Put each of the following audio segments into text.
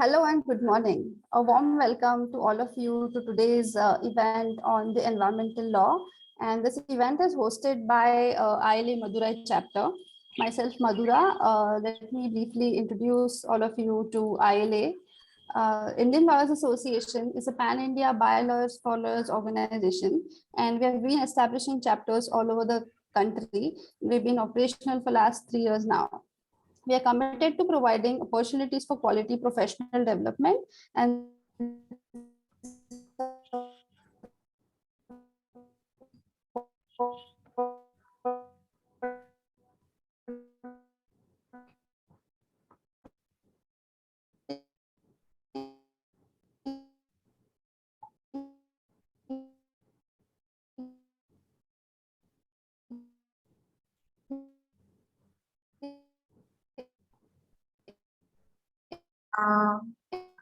Hello and good morning. A warm welcome to all of you to today's event on the environmental law. And this event is hosted by ILA Madurai chapter. Myself, Madhura. Let me briefly introduce all of you to ILA. Indian Lawyers Association is a pan-India by-lawyers for lawyers organization, and we have been establishing chapters all over the country. We've been operational for last 3 years now. We are committed to providing opportunities for quality professional development and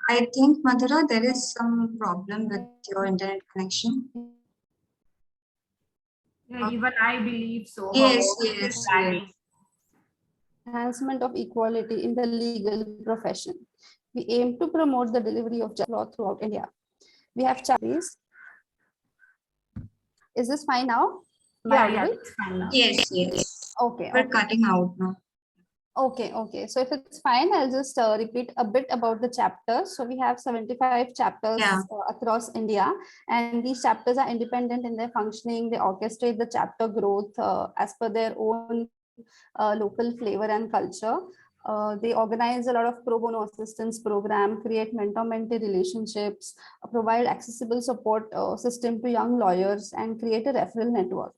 I think, Madhura, there is some problem with your internet connection. Yeah, even I believe so. Yes, yes, yes. enhancement of equality in the legal profession. We aim to promote the delivery of just law throughout India. We have chapters. Is this fine now? Yeah, it's fine now. Yes, yes. Okay. We're cutting out now. Okay. So if it's fine, I'll just repeat a bit about the chapters. So we have 75 chapters across India, and these chapters are independent in their functioning. They orchestrate the chapter growth as per their own local flavor and culture. They organize a lot of pro bono assistance program, create mentor-mentee relationships, provide accessible support system to young lawyers, and create a referral network.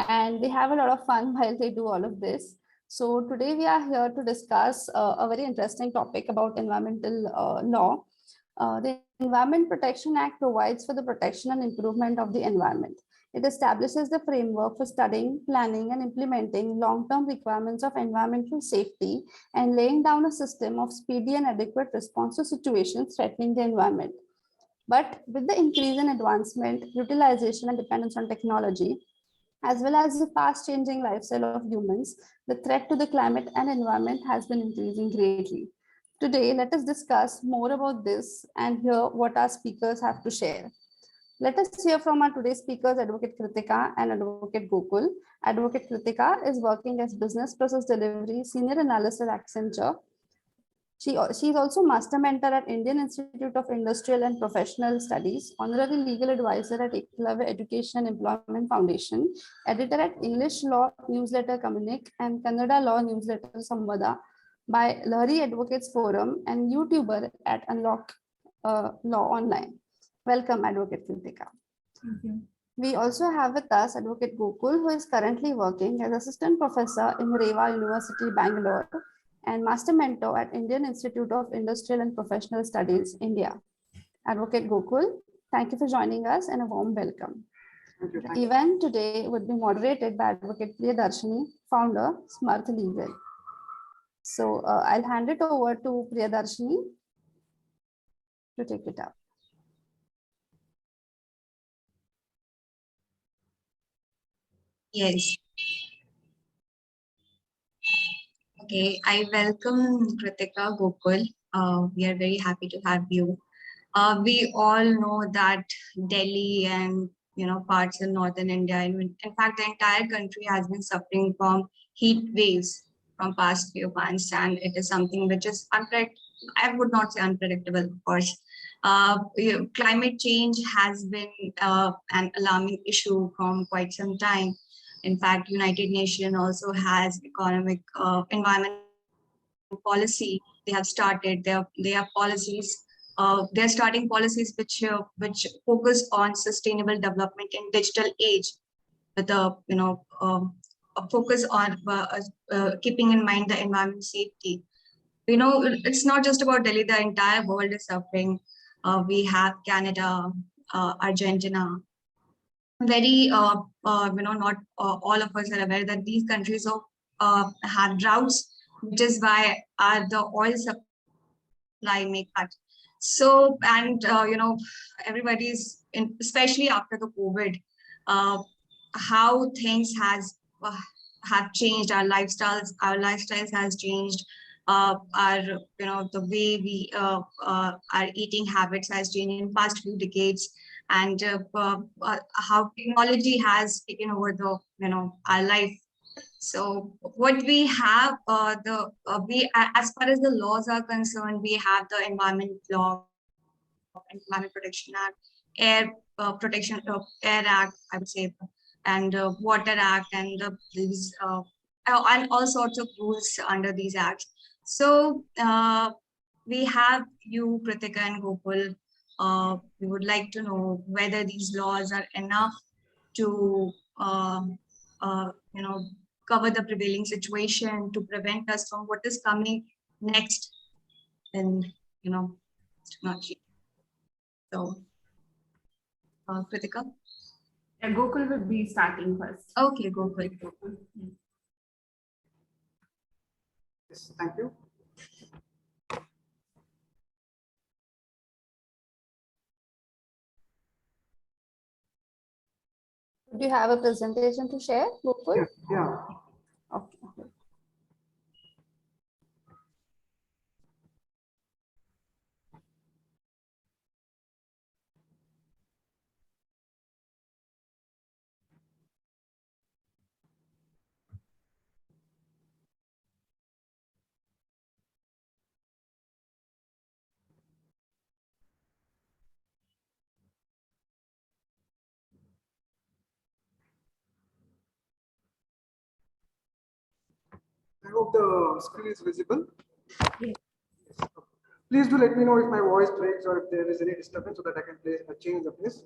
And they have a lot of fun while they do all of this. So today we are here to discuss a very interesting topic about environmental law. The Environment Protection Act provides for the protection and improvement of the environment. It establishes the framework for studying, planning, and implementing long-term requirements of environmental safety and laying down a system of speedy and adequate response to situations threatening the environment. But with the increase in advancement, utilization, and dependence on technology, as well as the fast-changing lifestyle of humans, the threat to the climate and environment has been increasing greatly. Today, let us discuss more about this and hear what our speakers have to share. Let us hear from our today's speakers, Advocate Kritika and Advocate Gokul. Advocate Kritika is working as Business Process Delivery Senior Analyst at Accenture. She is also Master Mentor at Indian Institute of Industrial and Professional Studies, Honorary Legal Advisor at Eklavya Education and Employment Foundation, Editor at English Law Newsletter Communique and Kannada Law Newsletter Samvada by Lahari Advocates Forum, and YouTuber at Unlock Law Online. Welcome, Advocate Kritika. Thank you. We also have with us Advocate Gokul, who is currently working as Assistant Professor in Reva University, Bangalore, and Master Mentor at Indian Institute of Industrial and Professional Studies, India. Advocate Gokul, thank you for joining us and a warm welcome. Thank you. The event today would be moderated by Advocate Priyadarshini, founder, Smarth Legal. So I'll hand it over to Priyadarshini to take it up. Yes. Okay, I welcome Kritika, Gokul. We are very happy to have you. We all know that Delhi and parts in northern India, and in fact the entire country has been suffering from heat waves from past few months, and it is something which is I would not say unpredictable, of course. Climate change has been an alarming issue from quite some time. In fact, United Nations also has economic environment policy. They have started their policies. They're starting policies which focus on sustainable development in digital age, with a focus on keeping in mind the environment safety. It's not just about Delhi, the entire world is suffering. We have Canada, Argentina. Not all of us are aware that these countries have droughts, which is why the oil supply may cut. So, and everybody's especially after the COVID, how things have changed. Our lifestyles has changed. Our the way we our eating habits has changed in past few decades, and how technology has taken over our life. So what we have, as far as the laws are concerned, we have the Environment Law, Environment Protection Act, Air Act, I would say, and Water Act, and these and all sorts of rules under these acts. So we have you, Kritika and Gokul. We would like to know whether these laws are enough to cover the prevailing situation, to prevent us from what is coming next in technology. So, Kritika? Yeah, Gokul will be starting first. Okay, Gokul. Yes, thank you. Do you have a presentation to share, Gokul? Yeah. Okay. I hope the screen is visible. Yes. Please do let me know if my voice breaks or if there is any disturbance so that I can change the place.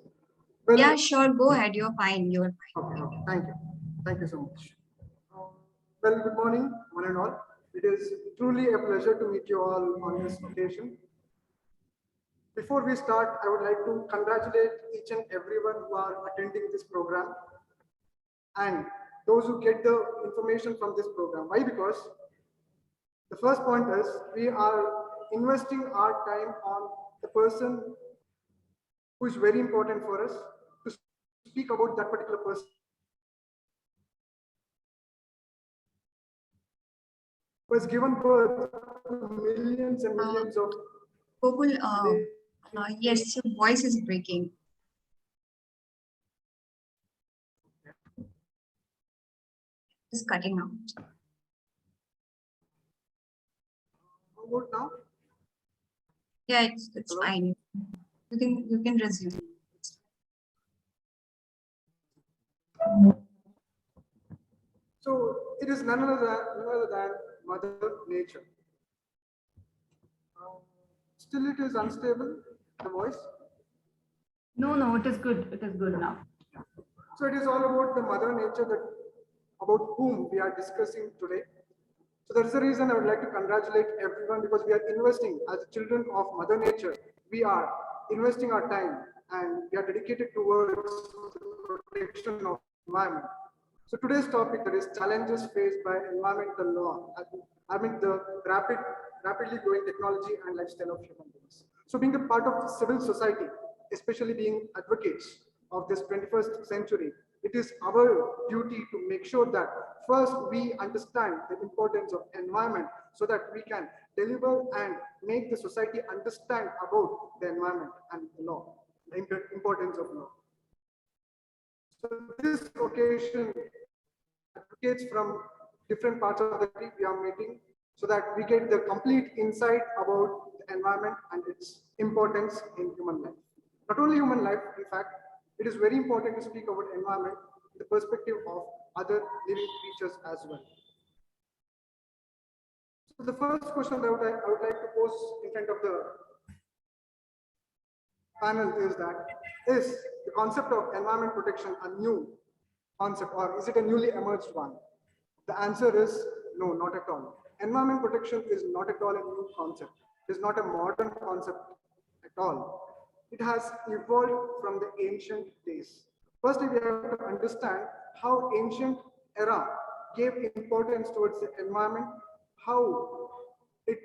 Well, Yeah, sure. Go ahead. You're fine. You're fine. Okay. Thank you. Thank you so much. Well, good morning, one and all. It is truly a pleasure to meet you all on this occasion. Before we start, I would like to congratulate each and everyone who are attending this program and those who get the information from this program. Why? Because the first point is we are investing our time on the person who is very important for us to speak about that particular person. Who has given birth to millions and millions of. Gokul, yes, your voice is breaking. It's cutting out. How about now? Yeah, it's fine. You can resume. So it is none other than Mother Nature. Still, it is unstable. The voice. No, it is good. It is good now. So it is all about the Mother Nature about whom we are discussing today. So that's the reason I would like to congratulate everyone because we are investing as children of Mother Nature. We are investing our time and we are dedicated towards the protection of environment. So today's topic that is challenges faced by environmental law. I mean the rapidly growing technology and lifestyle of human beings. So being a part of civil society, especially being advocates of this 21st century, it is our duty to make sure that first we understand the importance of environment so that we can deliver and make the society understand about the environment and the law, the importance of law. So this occasion, advocates from different parts of the country we are meeting so that we get the complete insight about the environment and its importance in human life. Not only human life, in fact, it is very important to speak about environment in the perspective of other living creatures as well. So the first question that I would like to pose in front of the panel is that, is the concept of environment protection a new concept or is it a newly emerged one? The answer is no, not at all. Environment protection is not at all a new concept. It is not a modern concept at all. It has evolved from the ancient days. Firstly, we have to understand how ancient era gave importance towards the environment, how it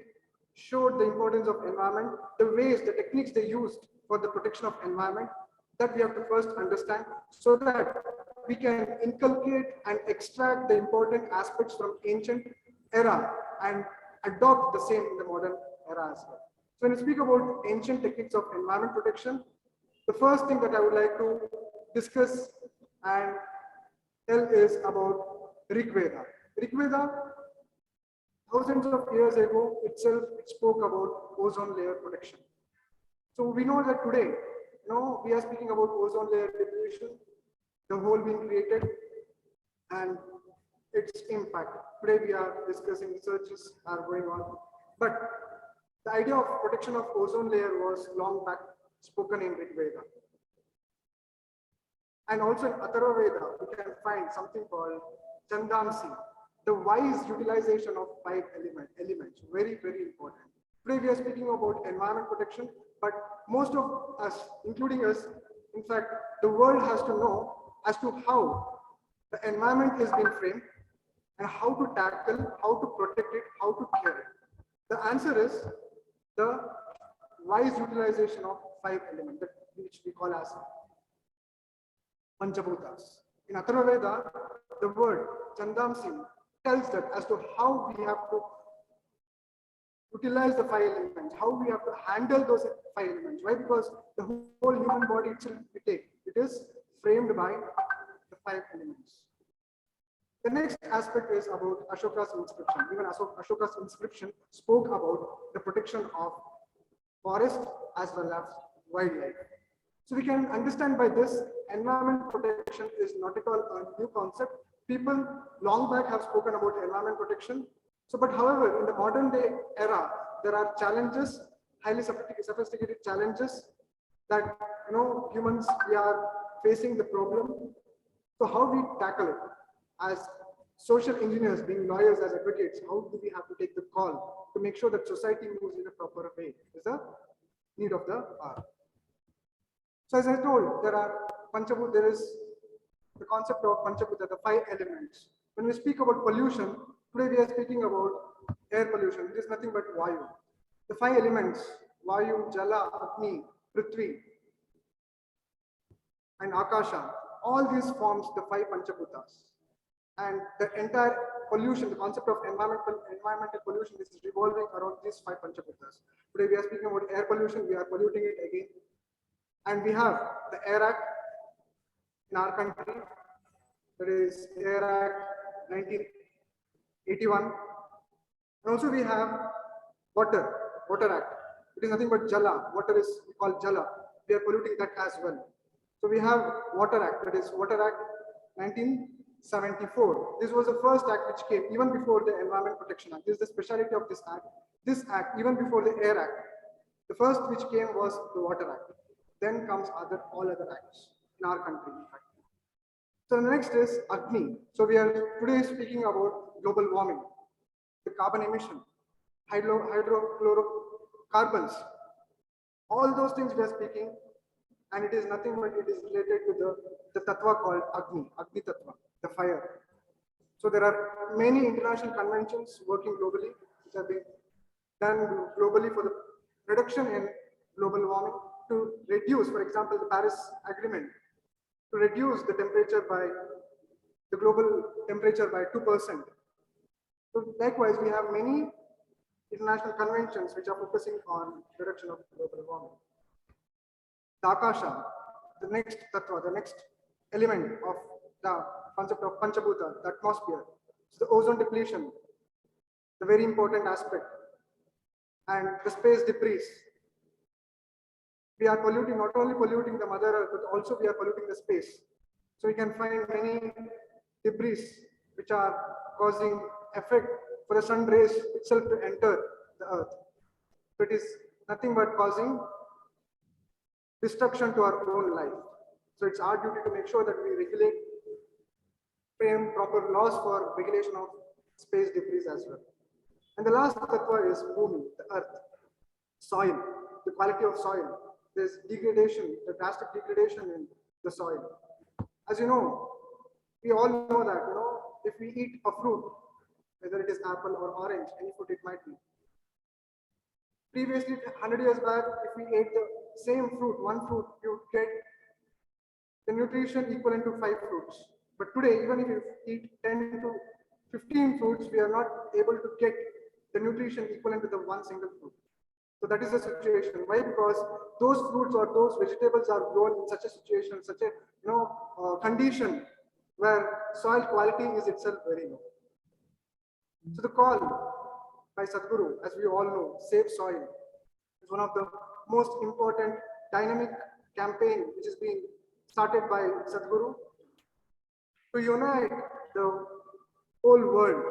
showed the importance of environment, the ways, the techniques they used for the protection of environment. That we have to first understand so that we can inculcate and extract the important aspects from ancient era and adopt the same in the modern era as well. So when we speak about ancient techniques of environment protection, the first thing that I would like to discuss and tell is about Rig Veda. Rig Veda, thousands of years ago itself, it spoke about ozone layer protection. So we know that today, we are speaking about ozone layer depletion, the hole being created, and its impact. Today we are discussing, researches are going on, but the idea of protection of ozone layer was long back spoken in Rig Veda. And also in Atharva Veda, we can find something called Chandamsi, the wise utilization of 5 elements, very, very important. Today we are speaking about environment protection, but most of us, including us, in fact, the world has to know as to how the environment is being framed and how to tackle, how to protect it, how to care it. The answer is the wise utilization of 5 elements, which we call as Panchabhutas. In Atharva Veda, the word Chandamsi tells that as to how we have to utilize the 5 elements, how we have to handle those 5 elements. Why? Because the whole human body itself we take, it is framed by the 5 elements. The next aspect is about Ashoka's inscription. Even Ashoka's inscription spoke about the protection of forest as well as wildlife. So we can understand by this, environment protection is not at all a new concept. People long back have spoken about environment protection. So, but however, in the modern day era, there are challenges, highly sophisticated challenges that humans, we are facing the problem. So how we tackle it as social engineers, being lawyers, as advocates, how do we have to take the call to make sure that society moves in a proper way is the need of the hour. So as I told, there is the concept of Panchabhuta, the 5 elements. When we speak about pollution, today we are speaking about air pollution, which is nothing but Vayu. The 5 elements, Vayu, Jala, Agni, Prithvi, and Akasha, all these forms the 5 Panchabhutas. And the entire pollution, the concept of environmental pollution is revolving around these 5 Panchabhutas. Today we are speaking about air pollution, we are polluting it again. And we have the Air Act in our country, that is Air Act 1981. And also we have Water Act. It is nothing but Jala. Water is called Jala. We are polluting that as well. So we have Water Act, that is Water Act 1974. This was the first act which came even before the Environment Protection Act. This is the speciality of this act. This act, even before the Air Act, the first which came was the Water Act. Then comes all other acts in our country, in fact. So the next is Agni. So we are today speaking about global warming, the carbon emission, hydrofluorocarbons, all those things we are speaking, and it is nothing but it is related to the tattva called Agni Tattva, the fire. So there are many international conventions working globally, which have been done globally for the reduction in global warming, to reduce, for example, the Paris Agreement, to reduce the temperature the global temperature by 2%. So likewise, we have many international conventions which are focusing on reduction of global warming. The Akasha, the next tattva, the next element of the concept of Panchabhuta, the atmosphere. So the ozone depletion, the very important aspect, and the space debris. We are polluting, not only polluting the Mother Earth, but also we are polluting the space. So we can find many debris which are causing effect for the sun rays itself to enter the Earth. So it is nothing but causing destruction to our own life. So it's our duty to make sure that we regulate frame proper laws for regulation of space debris as well. And the last tattva is bhumi, the earth, soil, the quality of soil. There's degradation, the drastic degradation in the soil. As you know, we all know that, if we eat a fruit, whether it is apple or orange, any fruit it might be. Previously, 100 years back, if we ate the same fruit, one fruit, you would get the nutrition equivalent to 5 fruits. But today, even if you eat 10 to 15 fruits, we are not able to get the nutrition equivalent to the one single fruit. So that is the situation. Why? Because those fruits or those vegetables are grown in such a situation, such a condition where soil quality is itself very low. So the call by Sadhguru, as we all know, Save Soil, is one of the most important dynamic campaign which is being started by Sadhguru to unite the whole world,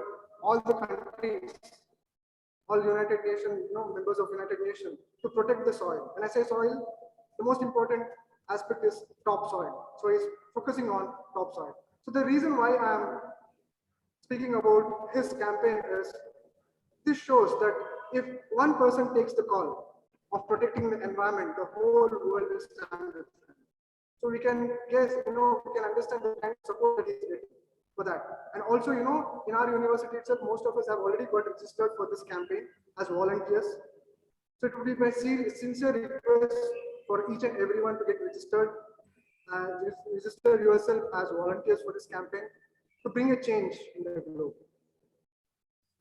all the countries, all United Nations, members of United Nations, to protect the soil. When I say soil, the most important aspect is topsoil. So he's focusing on topsoil. So the reason why I am speaking about his campaign is this shows that if one person takes the call of protecting the environment, the whole world will stand with him. So we can guess, we can understand the kind of support that he's getting for that. And also, in our university itself, most of us have already got registered for this campaign as volunteers. So it would be my sincere request for each and everyone to get registered and register yourself as volunteers for this campaign to bring a change in the globe.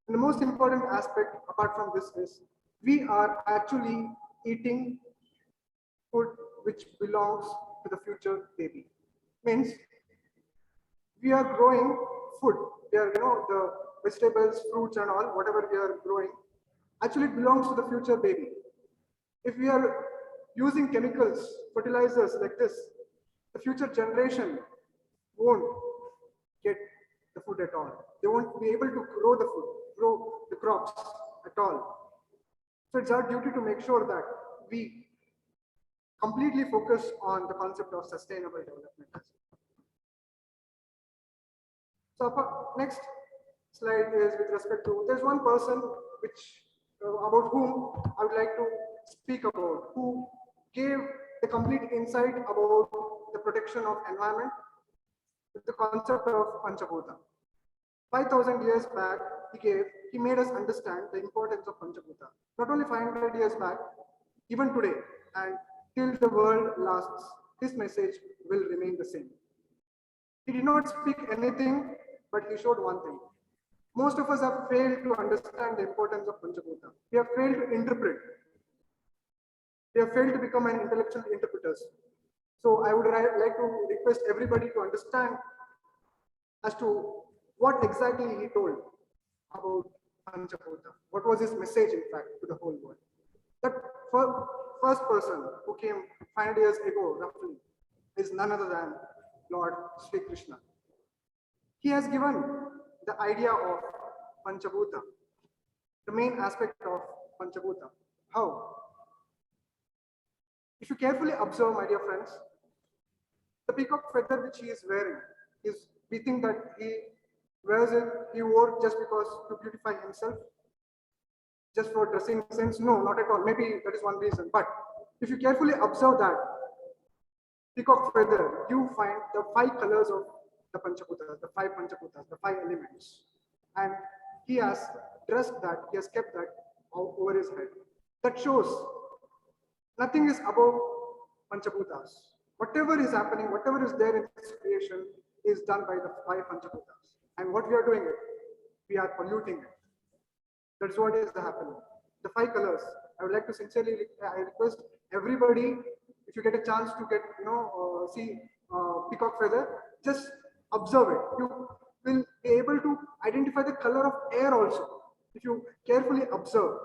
And the most important aspect apart from this is we are actually eating food which belongs to the future baby. Means we are growing food. We are, the vegetables, fruits and all, whatever we are growing, actually belongs to the future baby. If we are using chemicals, fertilizers like this, the future generation won't get the food at all. They won't be able to grow the food, grow the crops at all. So it's our duty to make sure that we completely focus on the concept of sustainable development. So next slide is with respect to, there's one person which about whom I would like to speak about, who gave the complete insight about the protection of environment with the concept of Panchabhuta. 5,000 years back, he made us understand the importance of Panchabhuta. Not only 500 years back, even today, and till the world lasts, his message will remain the same. He did not speak anything, but he showed one thing. Most of us have failed to understand the importance of Panchabhuta. We have failed to interpret. We have failed to become an intellectual interpreters. So I would like to request everybody to understand as to what exactly he told about Panchabhuta. What was his message, in fact, to the whole world? That first person who came 500 years ago, roughly, is none other than Lord Sri Krishna. He has given the idea of Panchabhuta, the main aspect of Panchabhuta. How? If you carefully observe, my dear friends, the peacock feather which he is wearing is, we think that he wears it, he wore it just because to beautify himself, just for dressing sense. No, not at all. Maybe that is one reason. But if you carefully observe that peacock feather, you find the 5 colors of the Panchabhutas, the 5 Panchabhutas, the 5 elements. And he has dressed that, he has kept that over his head. That shows nothing is above Panchabhutas. Whatever is happening, whatever is there in this creation is done by the 5 Panchabhutas. And what we are doing it, we are polluting it. That's what is happening. The 5 colors. I would like to sincerely request everybody, if you get a chance to get, see peacock feather, just observe it. You will be able to identify the color of air also. If you carefully observe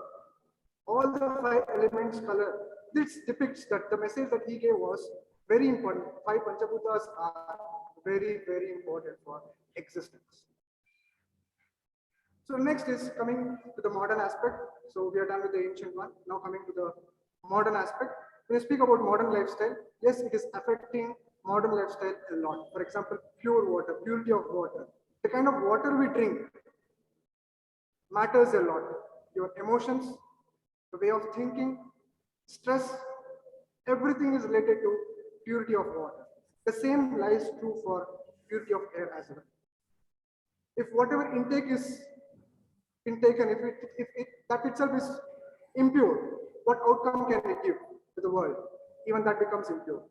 all the 5 elements color, this depicts that the message that he gave was very important. 5 Panchabhutas are very, very important for existence. So next is coming to the modern aspect. So we are done with the ancient one. Now coming to the modern aspect. When we speak about modern lifestyle, yes, it is affecting modern lifestyle a lot. For example, pure water, purity of water. The kind of water we drink matters a lot. Your emotions, the way of thinking, stress, everything is related to purity of water. The same lies true for purity of air as well. If whatever intake is taken, if that itself is impure, what outcome can it give to the world? Even that becomes impure.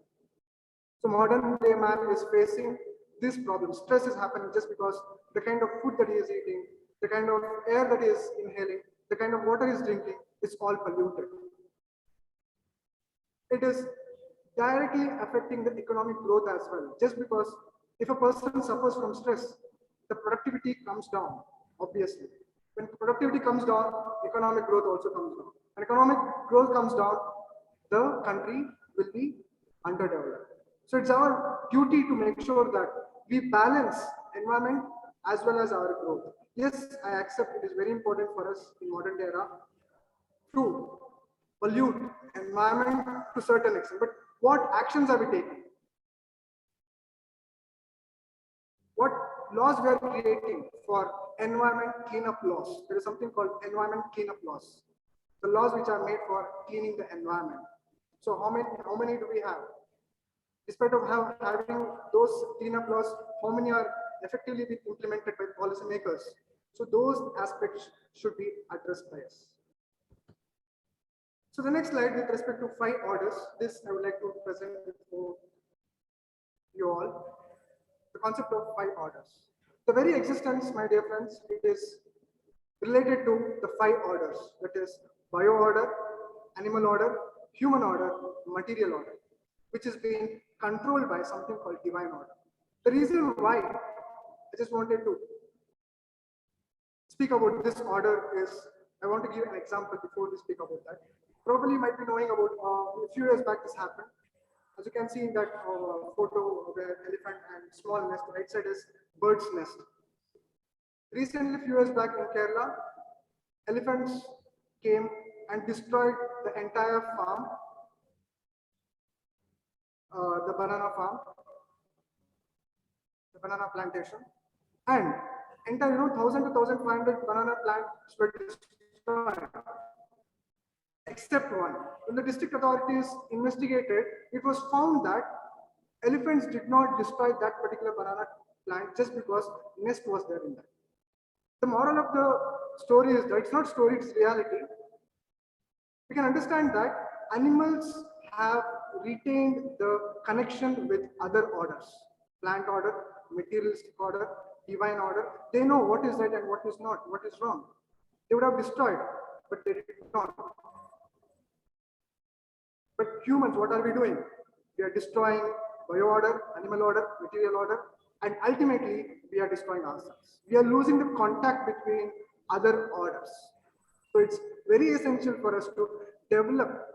So modern day man is facing this problem. Stress is happening just because the kind of food that he is eating, the kind of air that he is inhaling, the kind of water he is drinking is all polluted. It is directly affecting the economic growth as well. Just because if a person suffers from stress, the productivity comes down, obviously. When productivity comes down, economic growth also comes down. When economic growth comes down, the country will be underdeveloped. So it's our duty to make sure that we balance environment as well as our growth. Yes, I accept it is very important for us in modern era to pollute environment to certain extent, but what actions are we taking? What laws we are creating for environment cleanup laws? There is something called environment cleanup laws. The laws which are made for cleaning the environment. So how many do we have? Despite of having those cleanup laws, how many are effectively being implemented by policymakers? So those aspects should be addressed by us. So the next slide with respect to 5 orders, this I would like to present before you all. The concept of 5 orders. The very existence, my dear friends, it is related to the 5 orders, that is bio order, animal order, human order, material order, which is being controlled by something called divine order. The reason why I just wanted to speak about this order is, I want to give an example before we speak about that. Probably you might be knowing about a few years back this happened. As you can see in that photo where elephant and small nest, the right side is bird's nest. Recently, a few years back in Kerala, elephants came and destroyed the entire farm, the banana farm, the banana plantation, and entire 1,000 to 1,500 banana plants were destroyed, except one. When the district authorities investigated, it was found that elephants did not destroy that particular banana plant just because nest was there in that. The moral of the story is that it's not story, it's reality. We can understand that animals have retained the connection with other orders, plant order, materialistic order, divine order. They know what is right and what is not, what is wrong. They would have destroyed, but they did not. But humans, what are we doing? We are destroying bio order, animal order, material order, and ultimately we are destroying ourselves. We are losing the contact between other orders. So it's very essential for us to develop,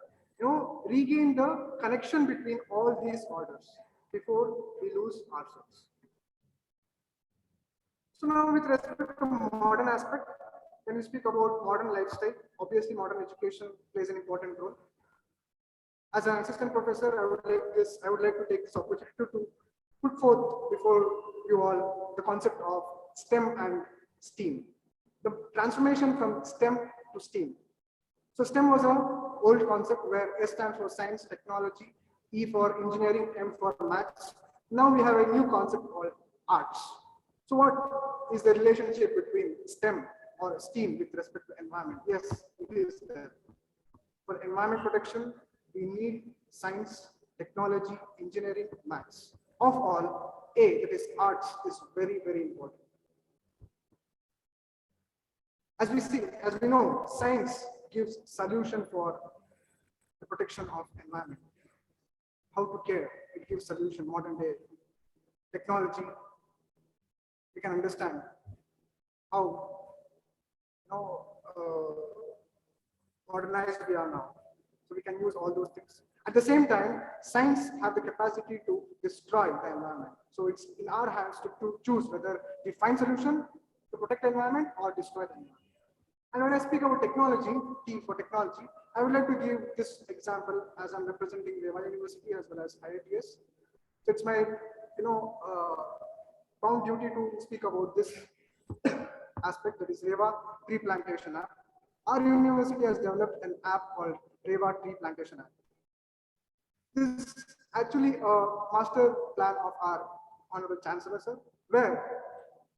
regain the connection between all these orders before we lose ourselves. So now with respect to modern aspect, when we speak about modern lifestyle, obviously modern education plays an important role. As an assistant professor, I would like to take this opportunity to put forth before you all the concept of STEM and STEAM. The transformation from STEM to STEAM. So STEM was an old concept where S stands for science, technology, E for engineering, M for maths. Now we have a new concept called arts. So what is the relationship between STEM or STEAM with respect to environment? Yes, it is there. For environment protection, we need science, technology, engineering, maths. Of all, A, that is arts, is very, very important. As we know, science gives solution for the protection of environment. How to care, it gives solution. Modern day technology, we can understand how modernized we are now. So we can use all those things. At the same time, science have the capacity to destroy the environment. So it's in our hands to choose whether we find solution to protect the environment or destroy the environment. And when I speak about technology, T for technology, I would like to give this example as I'm representing Reva University as well as IITS. So it's my, bound duty to speak about this aspect, that is Reva Tree Plantation App. Our university has developed an app called Reva Tree Plantation App. This is actually a master plan of our Honorable Chancellor, sir, where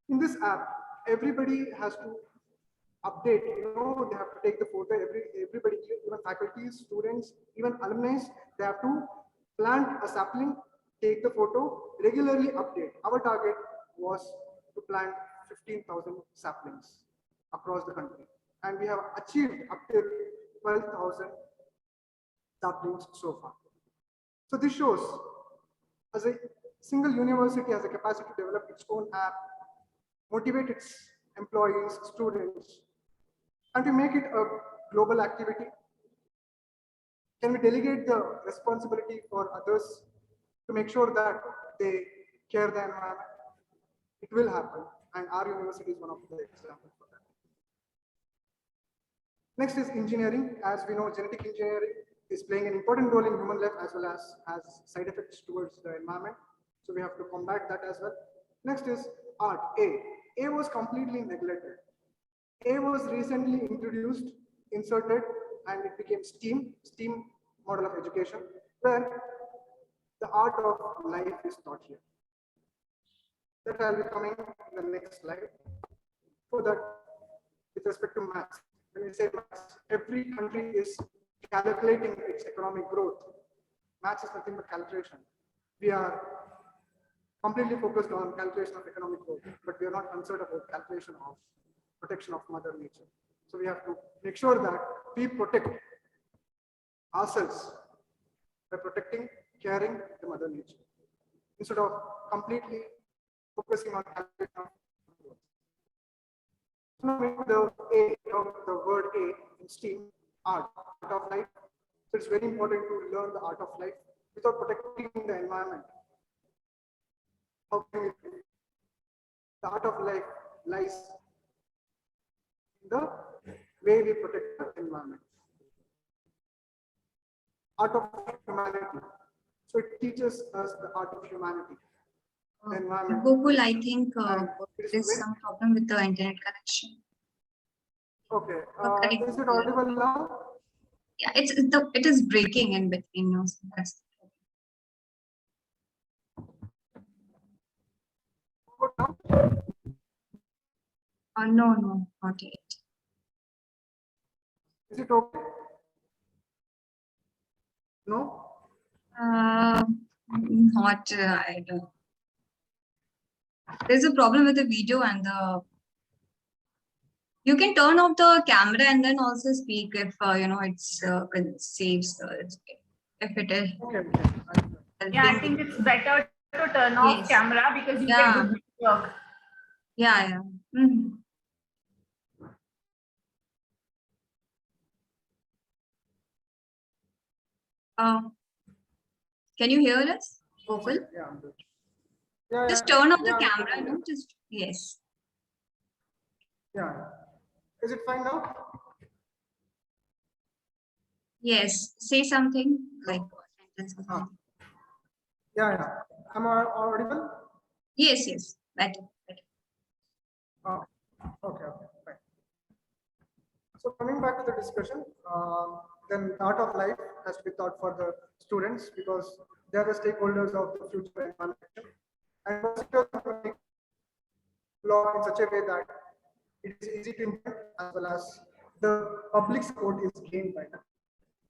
in this app, everybody has to update, they have to take the photo, everybody, even faculties, students, even alumni, they have to plant a sapling, take the photo, regularly update. Our target was to plant 15,000 saplings across the country. And we have achieved up to 12,000 saplings so far. So this shows, as a single university has a capacity to develop its own app, motivate its employees, students, and to make it a global activity. Can we delegate the responsibility for others to make sure that they care the environment? It will happen, and our university is one of the examples for that. Next is engineering. As we know, genetic engineering is playing an important role in human life as well as has side effects towards the environment. So we have to combat that as well. Next is art, A. A was completely neglected. A was recently introduced, inserted, and it became STEAM model of education, where the art of life is taught here. That I'll be coming in the next slide. For that, with respect to maths, when we say maths, every country is calculating its economic growth. Maths is nothing but calculation. We are completely focused on calculation of economic growth, but we are not concerned about calculation of protection of Mother Nature. So we have to make sure that we protect ourselves by protecting, caring the Mother Nature, instead of completely focusing on calculation of growth. So now the word A in STEAM, art of life. So it's very important to learn the art of life without protecting the environment. How can we do it? The art of life lies in the way we protect the environment. Art of humanity. So it teaches us the art of humanity. The environment. Gokul, I think there's some problem with the internet connection. Okay. Is it audible now? Yeah, it is breaking in between. No, so that's no, not yet. Is it okay? No? Not, I don't. There's a problem with the video and the. You can turn off the camera and then also speak if it's it saves. If it is. Okay. Yeah, I think it's better to turn off camera because you get good work. Yeah. Mm-hmm. Can you hear us, Gokul? Yeah, I'm good. Just turn off the camera. No, just yes. Yeah. Is it fine now? Yes. Say something like sentence or something. Yeah. Am I audible? Yes. Better. Okay, fine. So coming back to the discussion, then the art of life has to be taught for the students because they are the stakeholders of the future environment. And make law in such a way that it is easy to implement as well as the public support is gained by that.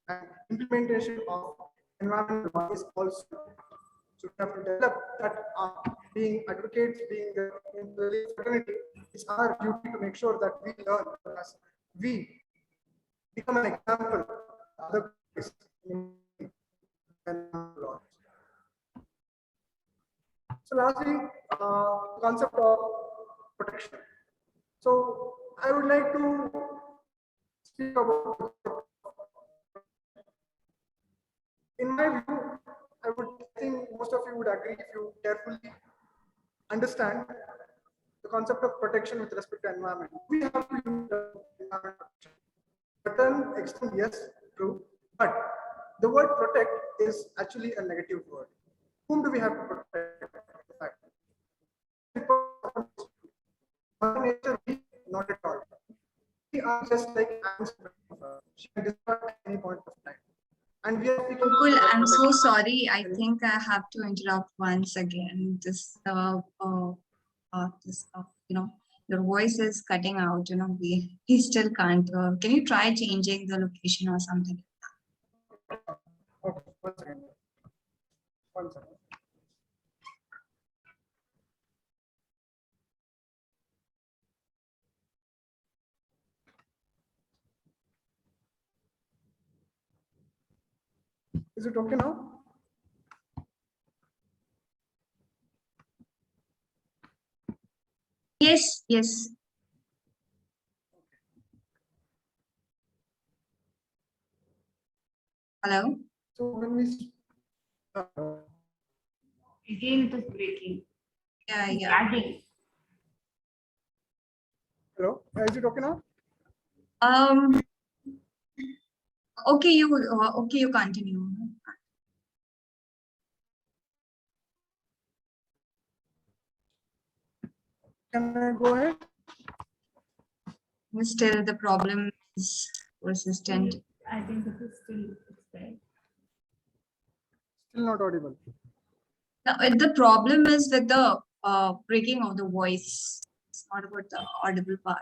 And implementation of environmental law is also. So we have to develop that being advocates, being in the fraternity, it's our duty to make sure that we learn as we become an example to other countries in laws. So lastly, concept of protection. So I would like to speak about, in my view, I think most of you would agree if you carefully understand the concept of protection with respect to environment. We have to use environment protection. Certain extent, yes, true, but the word protect is actually a negative word. whom do we have to protect? Mother Nature, we not at all. We are just like ants. She can destroy at any point of time. And we are speaking. Gokul, I'm so sorry. I think I have to interrupt once again. Your voice is cutting out. We still can't. Can you try changing the location or something? Okay, 1 second. 1 second. Is it okay now? Yes, yes. Hello? So when we Again, it is breaking. Yeah. Lagging. hello, is it okay now? Okay, you continue. Can I go ahead? Still, the problem is persistent. I think this is still there. Still not audible. The problem is with the breaking of the voice. It's not about the audible part.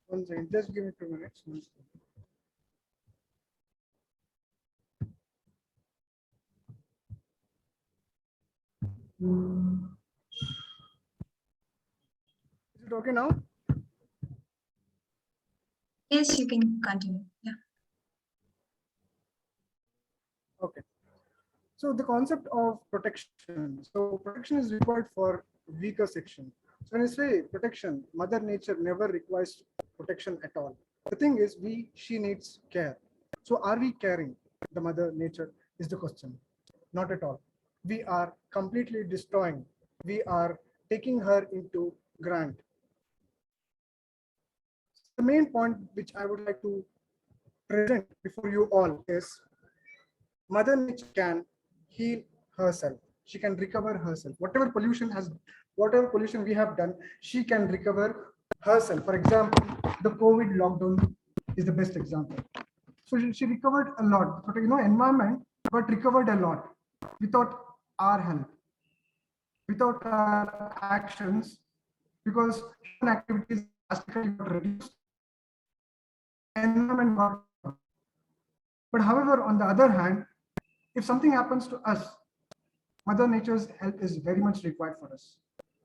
1 second. Just give me 2 minutes. Is it okay now? Yes, you can continue. Yeah. Okay. So the concept of protection. So protection is required for weaker section. So when I say protection, Mother Nature never requires protection at all. The thing is, she needs care. So are we caring the Mother Nature is the question. Not at all. We are completely destroying. We are taking her into grant. The main point which I would like to present before you all is Mother Nature can heal herself. She can recover herself. Whatever pollution we have done, she can recover herself. For example, the COVID lockdown is the best example. So she recovered a lot. But environment got recovered a lot without our help, without our actions, because human activities drastically got reduced. Environment got. But however, on the other hand, if something happens to us, Mother Nature's help is very much required for us.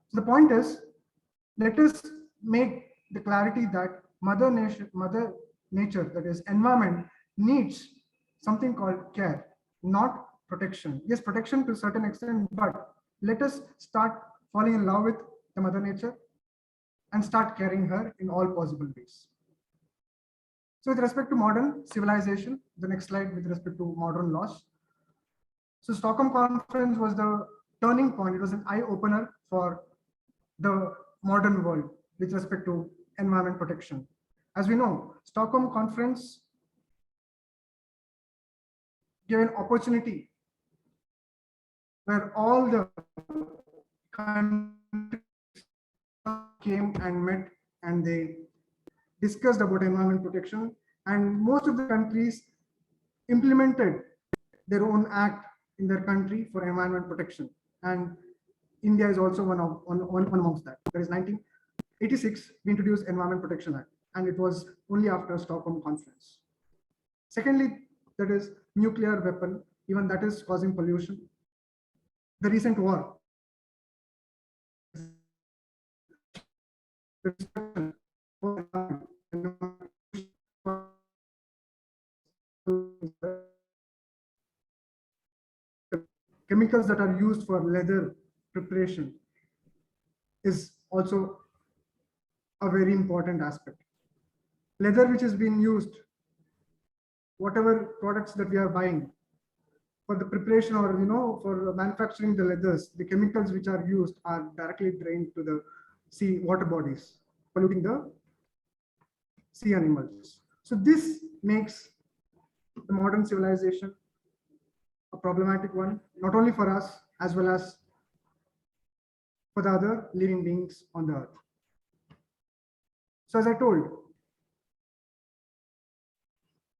So the point is, let us make the clarity that Mother Nature, that is environment, needs something called care, not protection. Yes, protection to a certain extent, but let us start falling in love with the Mother Nature and start caring her in all possible ways. So with respect to modern civilization, the next slide with respect to modern laws. So Stockholm Conference was the turning point. It was an eye-opener for the modern world with respect to environment protection. As we know, Stockholm Conference gave an opportunity where all the countries came and met and they discussed about environment protection, and most of the countries implemented their own act in their country for environment protection, and India is also one amongst that. There is 1986 we introduced Environment Protection Act, and it was only after Stockholm Conference. Secondly, that is nuclear weapon, even that is causing pollution. The recent war. Chemicals that are used for leather preparation is also a very important aspect. Leather which is being used, whatever products that we are buying for the preparation or for manufacturing the leathers, the chemicals which are used are directly drained to the sea water bodies, polluting the sea animals. So this makes the modern civilization a problematic one, not only for us, as well as for the other living beings on the earth. So as I told,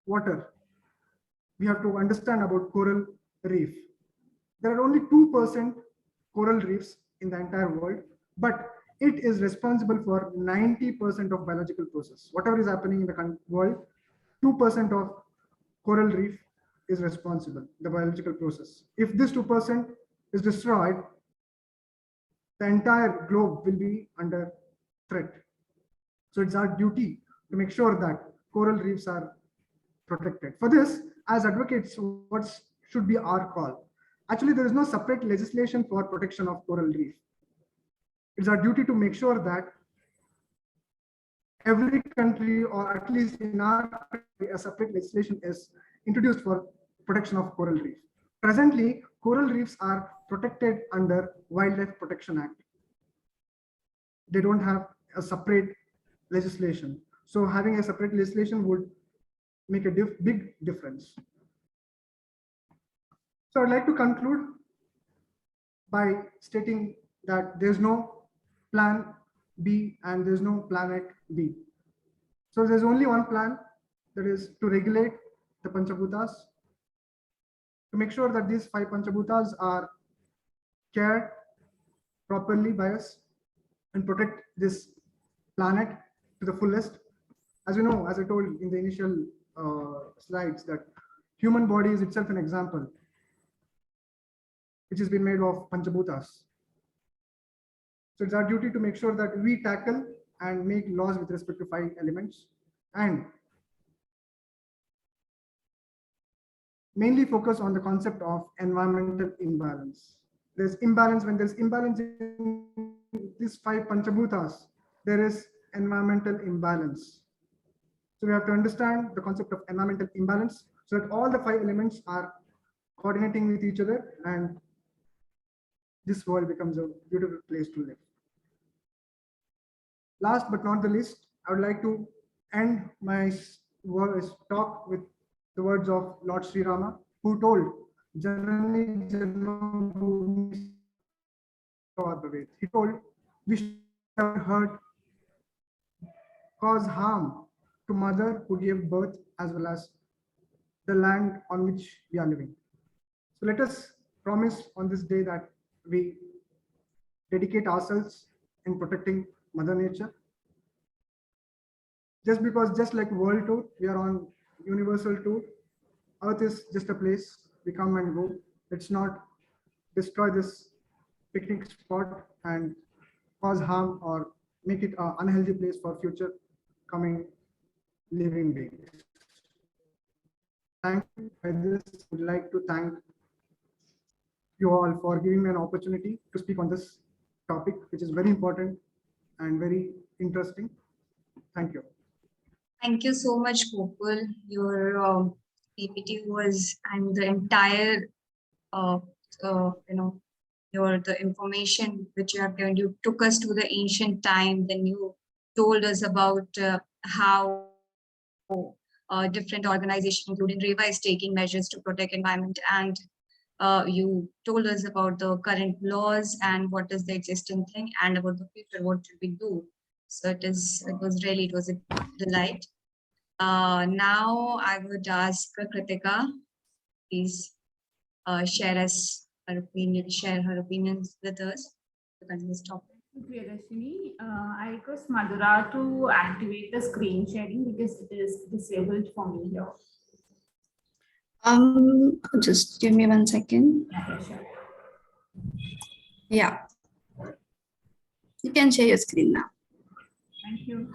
water, we have to understand about coral reef. There are only 2% coral reefs in the entire world, but it is responsible for 90% of biological process. Whatever is happening in the world, 2% of coral reef is responsible, the biological process. If this 2% is destroyed, the entire globe will be under threat. So it's our duty to make sure that coral reefs are protected. For this, as advocates, what should be our call? Actually, there is no separate legislation for protection of coral reef. It's our duty to make sure that every country, or at least in our country, a separate legislation is introduced for protection of coral reef. Presently, coral reefs are protected under Wildlife Protection Act. They don't have a separate legislation. So having a separate legislation would make a big difference. So I'd like to conclude by stating that there's no plan B and there's no planet B. So there's only one plan, that is to regulate the Panchabhutas, to make sure that these 5 Panchabhutas are cared properly by us and protect this planet to the fullest. As you know, as I told in the initial slides, that human body is itself an example, which has been made of Panchabhutas. So it's our duty to make sure that we tackle and make laws with respect to 5 elements, and mainly focus on the concept of environmental imbalance. There's imbalance. When there's imbalance in these 5 Panchabhutas, there is environmental imbalance. So we have to understand the concept of environmental imbalance so that all the 5 elements are coordinating with each other and this world becomes a beautiful place to live. Last but not the least, I would like to end my talk with the words of Lord Sri Rama, who told, Janani Janmabhoomi Bhavet. He told, we should have hurt, cause harm to mother who gave birth, as well as the land on which we are living. So let us promise on this day that we dedicate ourselves in protecting Mother Nature. Just like World Tour, we are on Universal Tour. Earth is just a place we come and go. Let's not destroy this picnic spot and cause harm or make it an unhealthy place for future coming living beings. Thank you. I just would like to thank you all for giving me an opportunity to speak on this topic, which is very important and very interesting. Thank you. Thank you so much, Gokul. Your PPT was, and the entire, the information which you have given, you took us to the ancient time. Then you told us about how different organizations, including REVA, is taking measures to protect environment, and you told us about the current laws and what is the existing thing, and about the future, what should we do. So it was a delight. Now I would ask Kritika, please share her opinions with us regarding this topic. Priyadashini, I request Madhura to activate the screen sharing because it is disabled for me here. Just give me 1 second. Yeah, sure. Yeah. You can share your screen now. Thank you.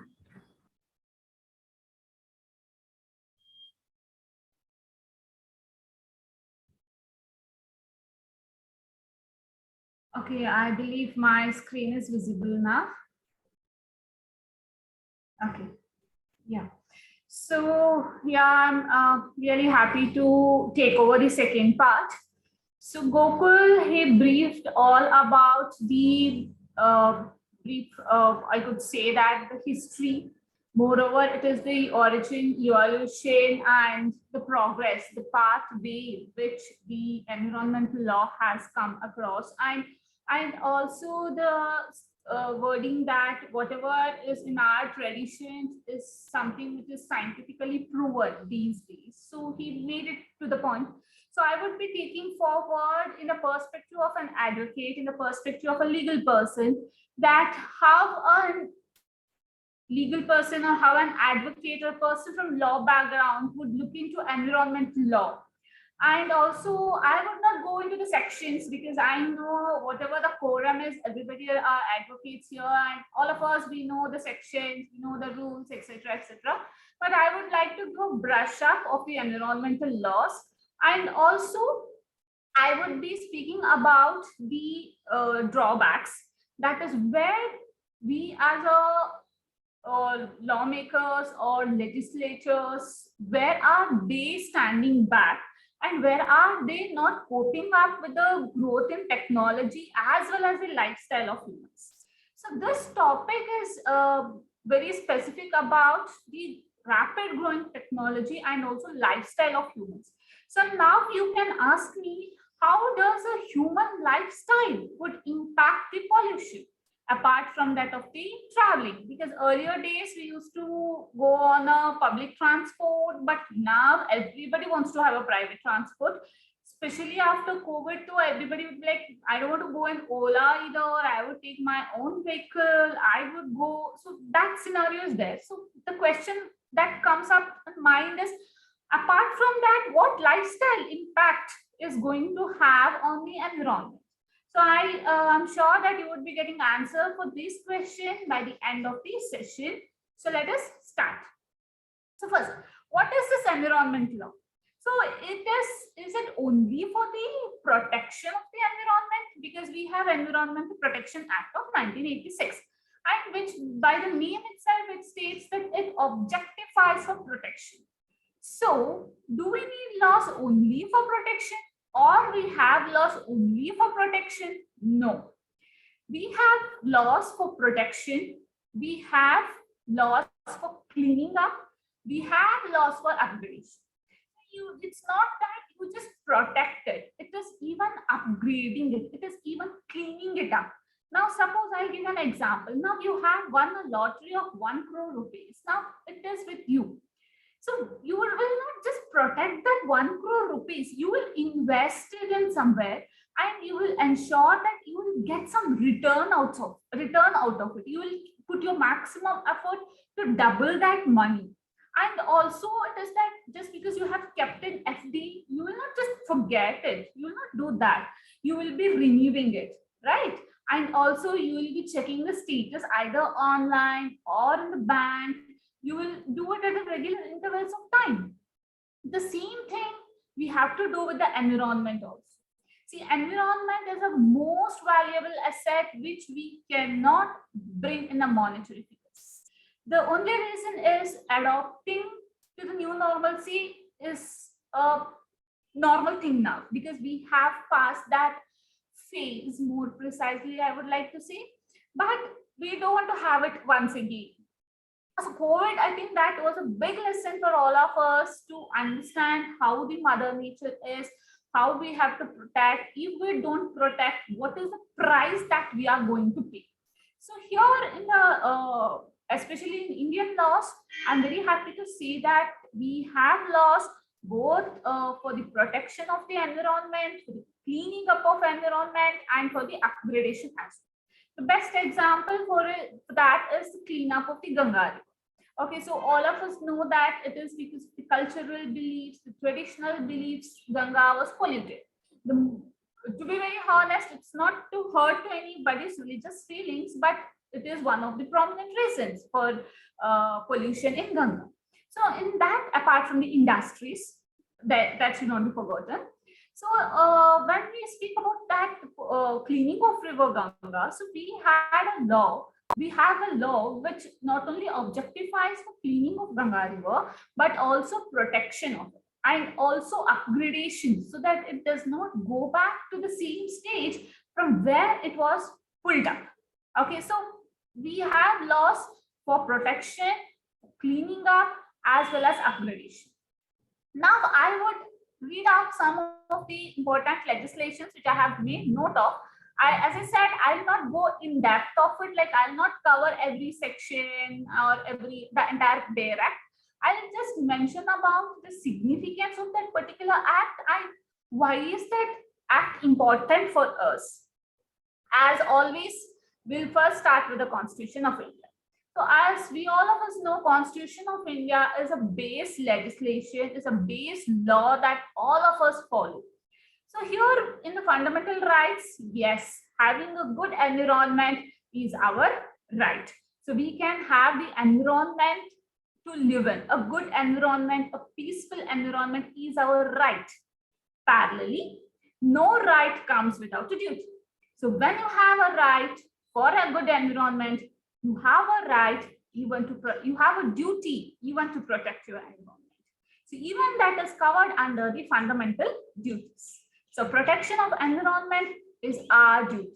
Okay, I believe my screen is visible now. Okay, yeah. So yeah, I'm really happy to take over the second part. So Gokul, he briefed all about the I could say that the history Moreover, it is the origin, evolution, and the progress, the pathway which the environmental law has come across, and also the wording that whatever is in our traditions is something which is scientifically proven these days. So he made it to the point. So I would be taking forward in the perspective of an advocate, in the perspective of a legal person, that how a legal person or how an advocate or person from law background would look into environmental law. And also, I would not go into the sections because I know whatever the quorum is, everybody are advocates here, and all of us, we know the sections, we know the rules, etc., etc. But I would like to go brush up of the environmental laws, and also I would be speaking about the drawbacks. That is where we as a or lawmakers or legislators, where are they standing back and where are they not coping up with the growth in technology as well as the lifestyle of humans. So this topic is very specific about the rapid growing technology and also lifestyle of humans. So now you can ask me, how does a human lifestyle would impact the pollution? Apart from that of the traveling, because earlier days we used to go on a public transport, but now everybody wants to have a private transport, especially after COVID too. Everybody would be like, I don't want to go in Ola either, I would take my own vehicle, I would go. So that scenario is there. So the question that comes up in mind is, apart from that, what lifestyle impact is going to have on the environment? So I'm sure that you would be getting answer for this question by the end of this session. So let us start. So first, what is this environment law? So is it only for the protection of the environment? Because we have Environmental Protection Act of 1986, and which by the name itself, it states that it objectifies for protection. So do we need laws only for protection? Or we have laws only for protection? No. We have laws for protection. We have laws for cleaning up. We have laws for upgradation. It's not that you just protect it. It is even upgrading it. It is even cleaning it up. Now, suppose I'll give an example. Now you have won a lottery of 1 crore rupees. Now it is with you. So you will not just protect that 1 crore rupees, you will invest it in somewhere and you will ensure that you will get some return out of it. You will put your maximum effort to double that money. And also it is that just because you have kept in FD, you will not just forget it. You will not do that. You will be renewing it, right? And also you will be checking the status either online or in the bank. You will do it at a regular intervals of time. The same thing we have to do with the environment also. See, environment is the most valuable asset which we cannot bring in a monetary figures. The only reason is adopting to the new normalcy is a normal thing now, because we have passed that phase, more precisely I would like to say, but we don't want to have it once again. So COVID, I think that was a big lesson for all of us to understand how the mother nature is, how we have to protect. If we don't protect, what is the price that we are going to pay? So here in the, especially in Indian laws, I'm very happy to see that we have laws both for the protection of the environment, for the cleaning up of environment, and for the upgradation as well. The best example for that is the cleanup of the Ganga River. Okay, so all of us know that it is because the cultural beliefs, the traditional beliefs, Ganga was polluted. To be very honest, it's not to hurt to anybody's religious feelings, but it is one of the prominent reasons for pollution in Ganga. So in that, apart from the industries, that should not be forgotten. So when we speak about that cleaning of river Ganga, so we had a law. We have a law which not only objectifies the cleaning of Ganga River, but also protection of it and also upgradation, so that it does not go back to the same stage from where it was pulled up. Okay, so we have laws for protection, cleaning up, as well as upgradation. Now, I would read out some of the important legislations which I have made note of. As I said, I'll not go in depth of it, like I'll not cover every section or the entire Dare Act. I'll just mention about the significance of that particular act and why is that act important for us. As always, we'll first start with the Constitution of India. So as we all of us know, Constitution of India is a base legislation, is a base law that all of us follow. So here in the fundamental rights, yes, having a good environment is our right. So we can have the environment to live in. A good environment, a peaceful environment is our right. Parallelly, no right comes without a duty. So when you have a right for a good environment, you have a right even to, you have a duty even to protect your environment. So even that is covered under the fundamental duties. So protection of environment is our duty.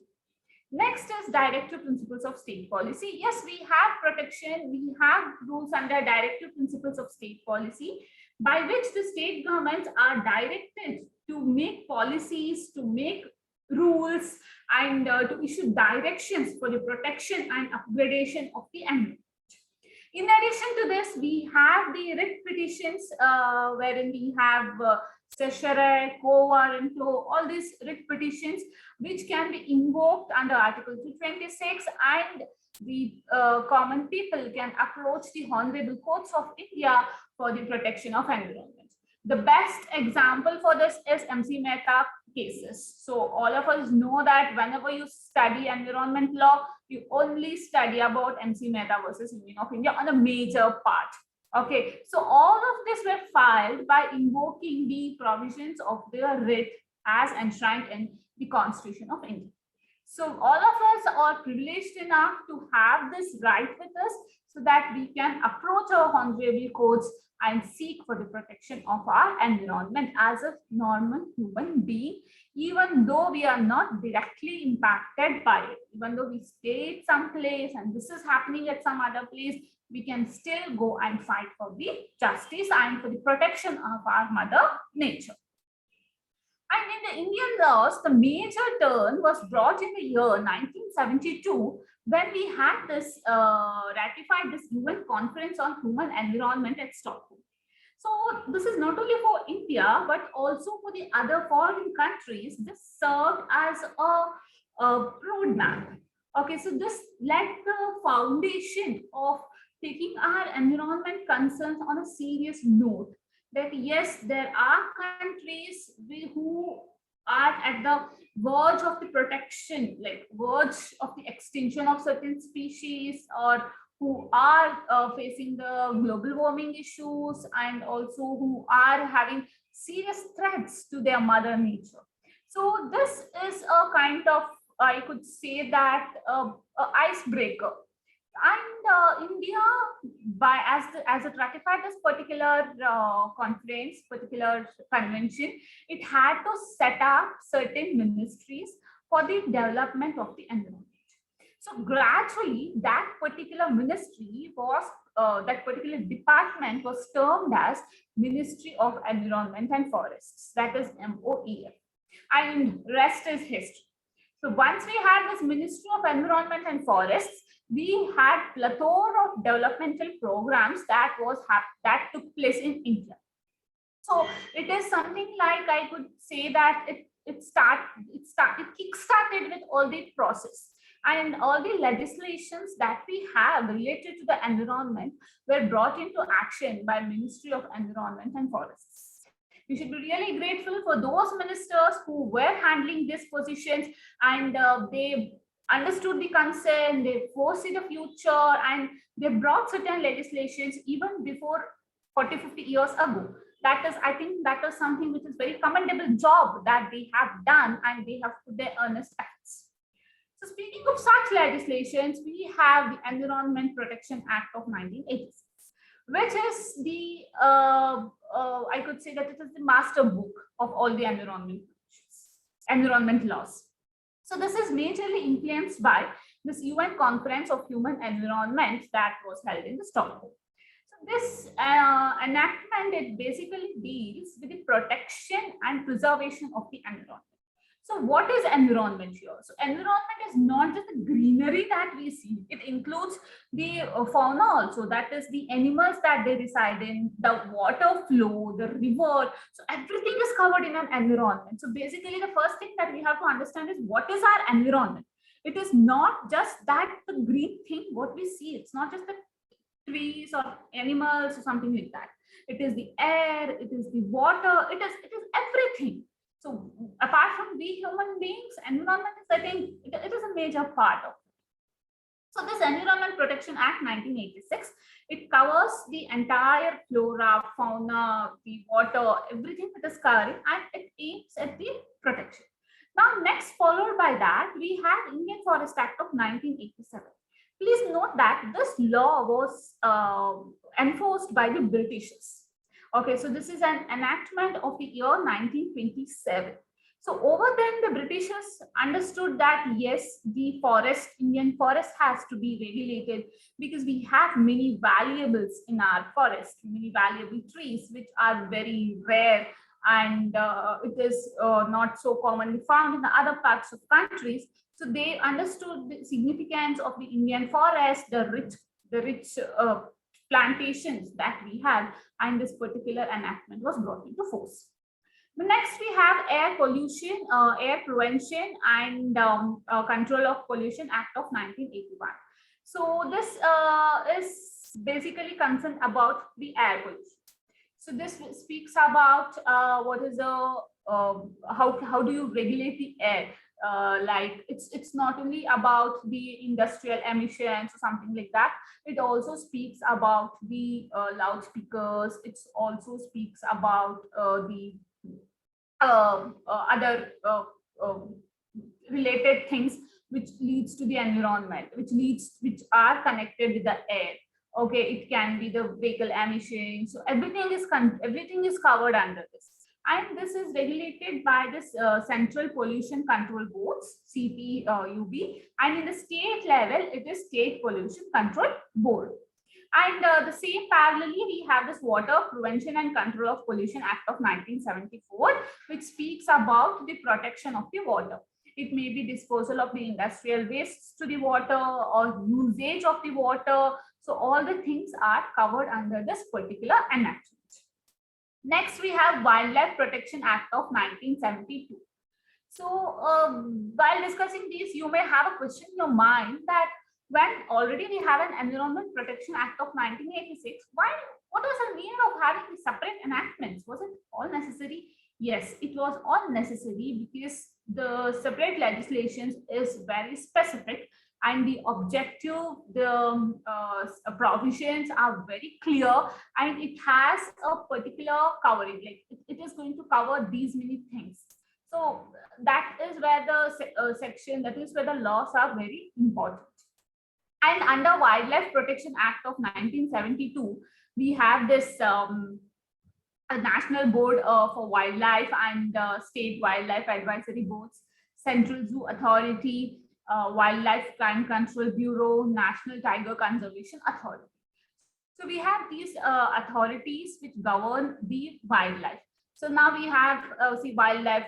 Next is Directive Principles of State Policy. Yes, we have protection, we have rules under Directive Principles of State Policy, by which the state governments are directed to make policies, to make rules, and to issue directions for the protection and upgradation of the environment. In addition to this, we have the writ petitions, wherein we have certiorari, quo inflow, all these writ petitions, which can be invoked under Article 226, and the common people can approach the Honorable Courts of India for the protection of environment. The best example for this is MC Mehta cases. So all of us know that whenever you study environment law, you only study about MC Mehta versus Union of India on a major part. Okay, so all of this were filed by invoking the provisions of the writ as enshrined in the Constitution of India. So all of us are privileged enough to have this right with us so that we can approach our honorable courts and seek for the protection of our environment as a normal human being, even though we are not directly impacted by it. Even though we stay at some place and this is happening at some other place, we can still go and fight for the justice and for the protection of our mother nature. And in the Indian laws, the major turn was brought in the year 1972 when we had this ratified this UN Conference on Human Environment at Stockholm. So this is not only for India, but also for the other foreign countries. This served as a roadmap. Okay, so this led the foundation of taking our environment concerns on a serious note. That yes, there are countries who are at the verge of the protection, like verge of the extinction of certain species, or who are facing the global warming issues, and also who are having serious threats to their mother nature. So this is a kind of, I could say that, icebreaker. And India, as it ratified this particular conference, particular convention, it had to set up certain ministries for the development of the environment. So gradually, that particular ministry was, that particular department was termed as Ministry of Environment and Forests, that is MOEF, and rest is history. So once we had this Ministry of Environment and Forests, we had plethora of developmental programs that took place in India. So it is something like, I could say that it kick-started with all the process, and all the legislations that we have related to the environment were brought into action by Ministry of Environment and Forests. We should be really grateful for those ministers who were handling these positions, and they understood the concern, they foresee the future, and they brought certain legislations even before 40-50 years ago. That is, I think that is something which is very commendable job that they have done, and they have put their earnest efforts. So speaking of such legislations, we have the Environment Protection Act of 1986, which is the, I could say that it is the master book of all the environment laws. So this is majorly influenced by this UN Conference of Human Environment that was held in Stockholm. So This enactment, it basically deals with the protection and preservation of the environment. So what is environment here? So environment is not just the greenery that we see. It includes the fauna also, that is the animals that they reside in, the water flow, the river. So everything is covered in an environment. So basically the first thing that we have to understand is what is our environment. It is not just that the green thing, what we see. It's not just the trees or animals or something like that. It is the air, it is the water, it is everything. So apart from we human beings, environment is, I think, it is a major part of it. So this Environment Protection Act 1986, it covers the entire flora, fauna, the water, everything that is covering, and it aims at the protection. Now, next followed by that, we have Indian Forest Act of 1987. Please note that this law was enforced by the Britishers. Okay, so this is an enactment of the year 1927. So over then the Britishers understood that yes, the forest, Indian forest has to be regulated because we have many valuables in our forest, many valuable trees which are very rare, and it is not so commonly found in the other parts of countries. So they understood the significance of the Indian forest, the rich plantations that we have, and this particular enactment was brought into force. The next we have Air Pollution, Air Prevention and Control of Pollution Act of 1981. So this is basically concerned about the air pollution. So this speaks about what is the how do you regulate the air? Like it's not only about the industrial emissions or something like that. It also speaks about the loudspeakers. It also speaks about the other related things which leads to the environment, which are connected with the air. Okay, it can be the vehicle emissions. So everything is covered under this. And this is regulated by this Central Pollution Control Boards, CPUB, and in the state level, it is State Pollution Control Board. And the same parallelly, we have this Water Prevention and Control of Pollution Act of 1974, which speaks about the protection of the water. It may be disposal of the industrial wastes to the water or usage of the water. So all the things are covered under this particular enactment. Next, we have Wildlife Protection Act of 1972. So while discussing these, you may have a question in your mind that when already we have an Environment Protection Act of 1986, what was the meaning of having these separate enactments? Was it all necessary? Yes, it was all necessary because the separate legislation is very specific and the objective, the provisions are very clear, and it has a particular covering, like it is going to cover these many things. So that is where the section, that is where the laws are very important. And under Wildlife Protection Act of 1972, we have this a National Board for Wildlife and State Wildlife Advisory Boards, Central Zoo Authority, Wildlife Crime Control Bureau, National Tiger Conservation Authority. So we have these authorities which govern the wildlife. So now we have Wildlife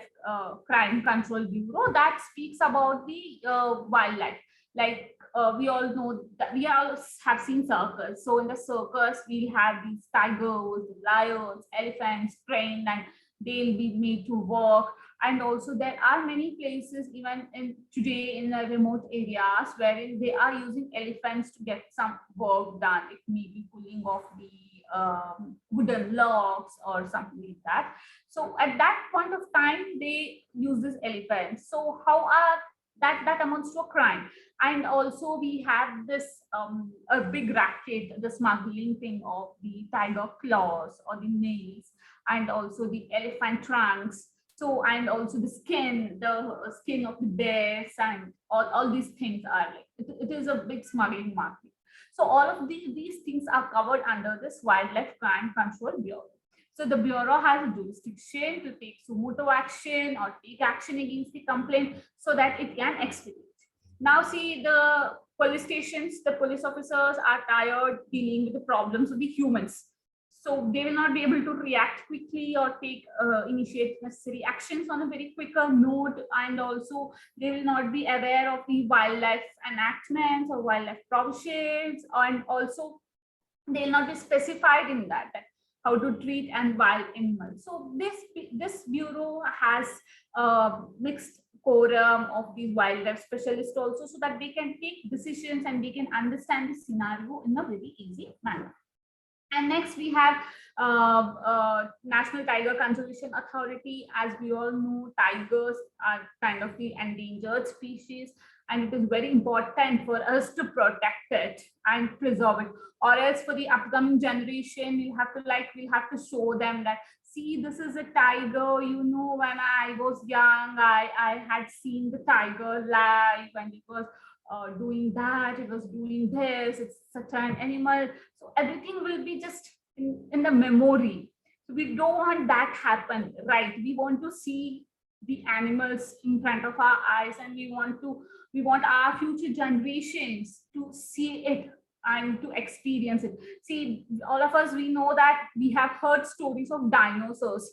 Crime Control Bureau that speaks about the wildlife. Like we all know that we all have seen circus. So in the circus, we have these tigers, lions, elephants trained, and they'll be made to walk. And also there are many places even today in the remote areas wherein they are using elephants to get some work done. It may be pulling off the wooden logs or something like that. So at that point of time, they use this elephants. So how are that amounts to a crime? And also we have this a big racket, the smuggling thing of the tiger claws or the nails, and also the elephant trunks. So, and also the skin of the bears, and all these things are like, it is a big smuggling market. So all of these things are covered under this Wildlife Crime Control Bureau. So the Bureau has a jurisdiction to take summatory action or take action against the complaint so that it can expedite. Now see, the police stations, the police officers are tired dealing with the problems of the humans. So they will not be able to react quickly or initiate necessary actions on a very quicker note. And also they will not be aware of the wildlife enactments or wildlife provisions. And also they will not be specified in that how to treat and wild animals. So this bureau has mixed quorum of these wildlife specialists also, so that they can take decisions and they can understand the scenario in a very easy manner. And next we have National Tiger Conservation Authority. As we all know, tigers are kind of the endangered species, and it is very important for us to protect it and preserve it, or else for the upcoming generation we'll have to show them that, see, this is a tiger. You know, when I was young, I had seen the tiger live, and it was doing that, it was doing this, it's such an animal. So everything will be just in the memory. So we don't want that happen, right? We want to see the animals in front of our eyes, and we want our future generations to see it and to experience it. See, all of us, we know that we have heard stories of dinosaurs.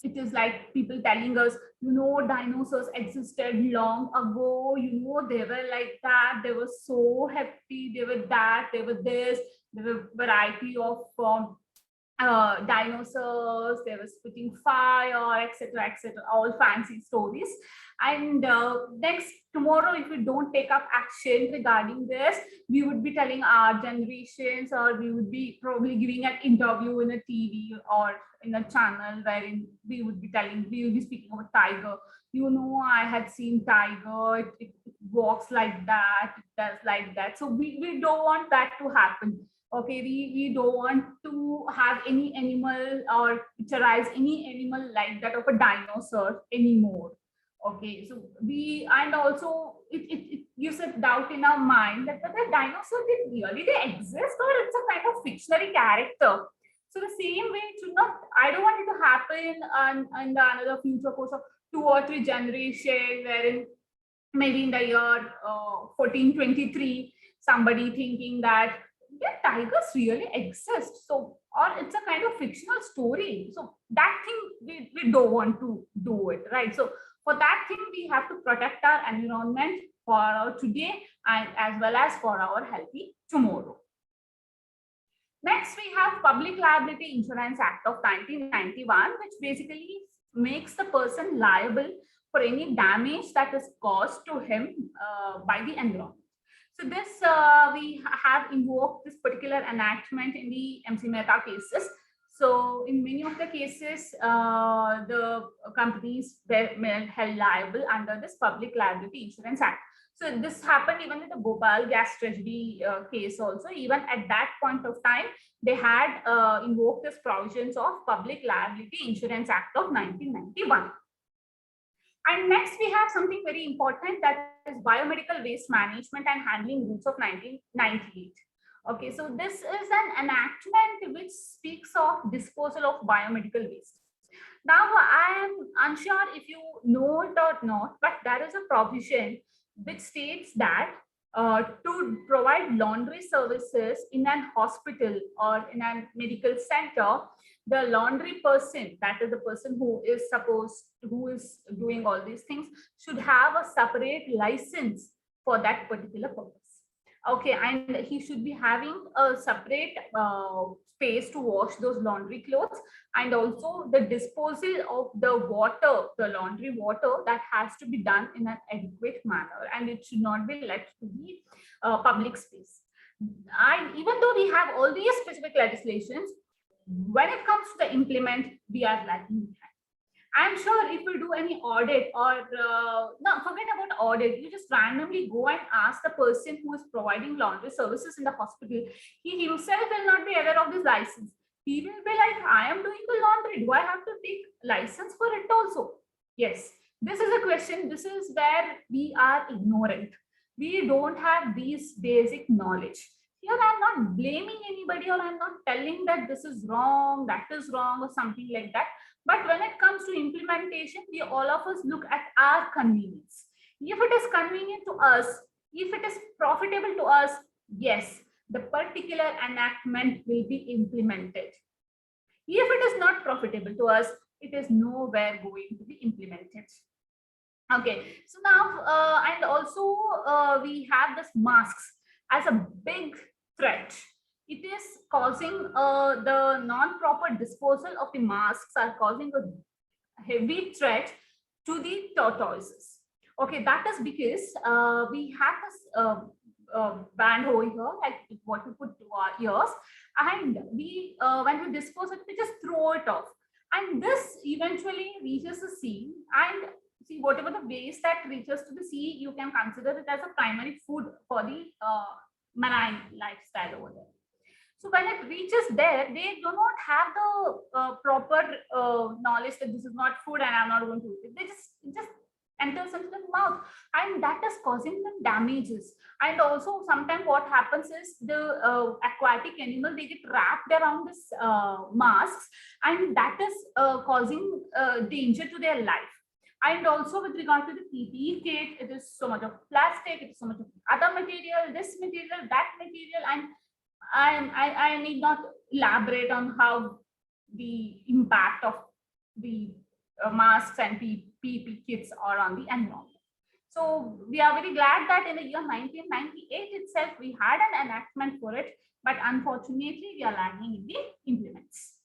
It is like people telling us, you know, dinosaurs existed long ago, you know, they were like that, they were so happy, they were that, they were this, there were variety of dinosaurs, they were spitting fire, etc., all fancy stories. And next, tomorrow, if we don't take up action regarding this, we would be telling our generations, or we would be probably giving an interview in a TV or in a channel wherein we will be speaking about tiger. You know, I had seen tiger, it walks like that, it does like that. So we don't want that to happen. Okay, we don't want to have any animal or picturize any animal like that of a dinosaur anymore. Okay, so and also it gives a doubt in our mind that whether dinosaurs they exist, or it's a kind of fictionary character. So the same way, it should not, I don't want it to happen in the another future course of 2 or 3 generations, wherein maybe in the year 1423, somebody thinking that, yeah, tigers really exist. So, or it's a kind of fictional story. So that thing we don't want to do it, right? So for that thing, we have to protect our environment for our today and as well as for our healthy tomorrow. Next, we have Public Liability Insurance Act of 1991, which basically makes the person liable for any damage that is caused to him by the environment. So this, we have invoked this particular enactment in the MC Mehta cases. So in many of the cases, the companies were held liable under this Public Liability Insurance Act. So this happened even with the Bhopal gas tragedy case also. Even at that point of time, they had invoked this provisions of Public Liability Insurance Act of 1991. And next, we have something very important, that is Biomedical Waste Management and Handling Rules of 1998. Okay, so this is an enactment which speaks of disposal of biomedical waste. Now, I am unsure if you know it or not, but there is a provision which states that to provide laundry services in an hospital or in a medical center, the laundry person, that is the person who is doing all these things, should have a separate license for that particular purpose. Okay, and he should be having a separate space to wash those laundry clothes, and also the disposal of the water, the laundry water, that has to be done in an adequate manner, and it should not be left to the public space. And even though we have all these specific legislations, when it comes to the implement, we are lacking behind. I'm sure if you do any audit or no, forget about audit, you just randomly go and ask the person who is providing laundry services in the hospital. He himself will not be aware of this license. He will be like, I am doing the laundry. Do I have to take license for it also? Yes, this is a question. This is where we are ignorant. We don't have these basic knowledge. Here I'm not blaming anybody, or I'm not telling that this is wrong, that is wrong, or something like that. But when it comes to implementation, we all of us look at our convenience. If it is convenient to us, If it is profitable to us, yes, the particular enactment will be implemented. If it is not profitable to us, it is nowhere going to be implemented. Okay, so now, and also we have this masks as a big threat. It is causing the non-proper disposal of the masks are causing a heavy threat to the tortoises. Okay, that is because we have this band over here, like what we put to our ears, and we when we dispose it, we just throw it off, and this eventually reaches the sea. And see, whatever the waste that reaches to the sea, you can consider it as a primary food for the marine lifestyle over there. So when it reaches there, they do not have the proper knowledge that this is not food and I'm not going to eat it. They just enters into the mouth, and that is causing them damages. And also sometimes what happens is the aquatic animal, they get wrapped around this masks, and that is causing danger to their life. And also with regard to the PPE kit, it is so much of plastic, it is so much of other material, this material, that material, and I need not elaborate on how the impact of the masks and PPE kits are on the environment. So we are very glad that in the year 1998 itself, we had an enactment for it, but unfortunately we are lagging in the implements.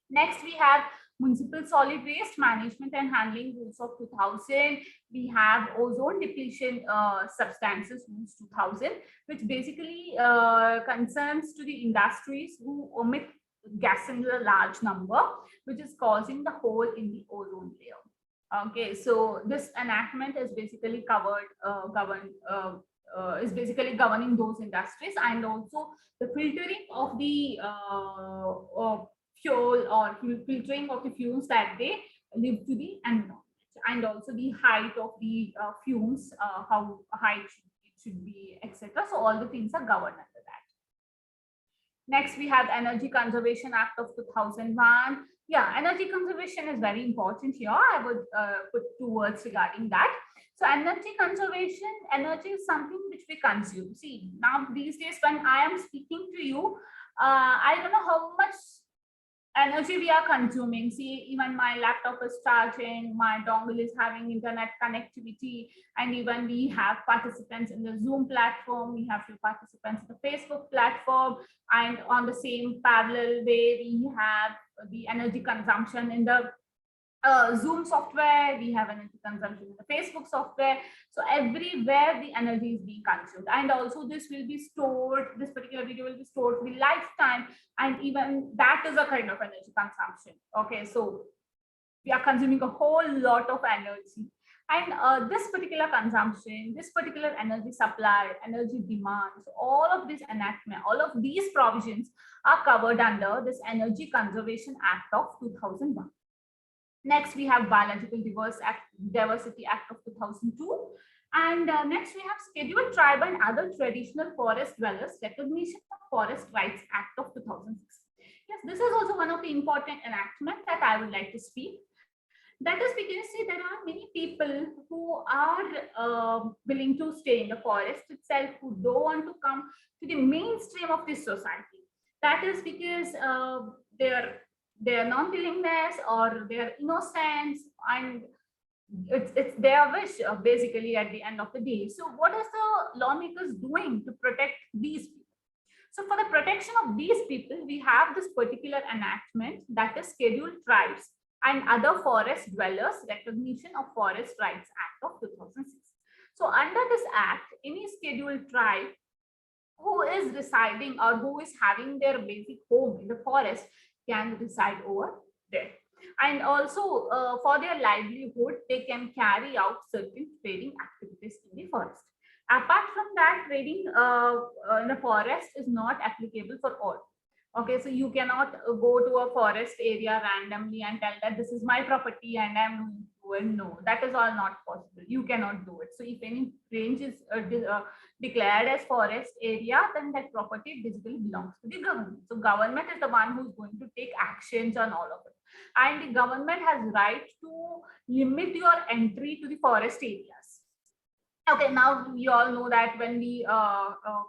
Next, we have Municipal Solid Waste Management and Handling Rules of 2000. We have Ozone Depletion Substances Rules 2000, which basically concerns to the industries who emit gas in a large number, which is causing the hole in the ozone layer. Okay, so this enactment is basically governing those industries, and also the filtering of the fuel or filtering of the fumes that they leave to the environment, and also the height of the fumes, how high it should be, etc. So all the things are governed under that. Next, we have Energy Conservation Act of 2001. Yeah, energy conservation is very important here. I would put 2 words regarding that. So energy conservation, energy is something which we consume. See, now these days when I am speaking to you, I don't know how much energy we are consuming. See, even my laptop is charging, my dongle is having internet connectivity, and even we have participants in the Zoom platform, we have few participants in the Facebook platform, and on the same parallel way, we have the energy consumption in the Zoom software, we have energy consumption in the Facebook software. So everywhere the energy is being consumed, and also this will be stored, this particular video will be stored for the lifetime, and even that is a kind of energy consumption. Okay, so we are consuming a whole lot of energy, and this particular consumption, this particular energy supply, energy demand, so all of this enactment, all of these provisions are covered under this Energy Conservation Act of 2001. Next, we have Biological Diversity Act of 2002. And next, we have Scheduled Tribe and Other Traditional Forest Dwellers Recognition of Forest Rights Act of 2006. Yes, this is also one of the important enactments that I would like to speak. That is because, see, there are many people who are willing to stay in the forest itself, who don't want to come to the mainstream of this society. That is because their non-willingness or their innocence, and it's their wish basically at the end of the day. So what is the lawmakers doing to protect these people? So for the protection of these people, we have this particular enactment, that is Scheduled Tribes and Other Forest Dwellers Recognition of Forest Rights Act of 2006. So under this act, any scheduled tribe who is residing or who is having their basic home in the forest can reside over there. And also for their livelihood, they can carry out certain trading activities in the forest. Apart from that, trading in the forest is not applicable for all. Okay, so you cannot go to a forest area randomly and tell that this is my property and I'm going to do it. No, that is all not possible. You cannot do it. So if any range is declared as forest area, then that property basically belongs to the government. So government is the one who's going to take actions on all of it. And the government has right to limit your entry to the forest areas. Okay, now you all know that when we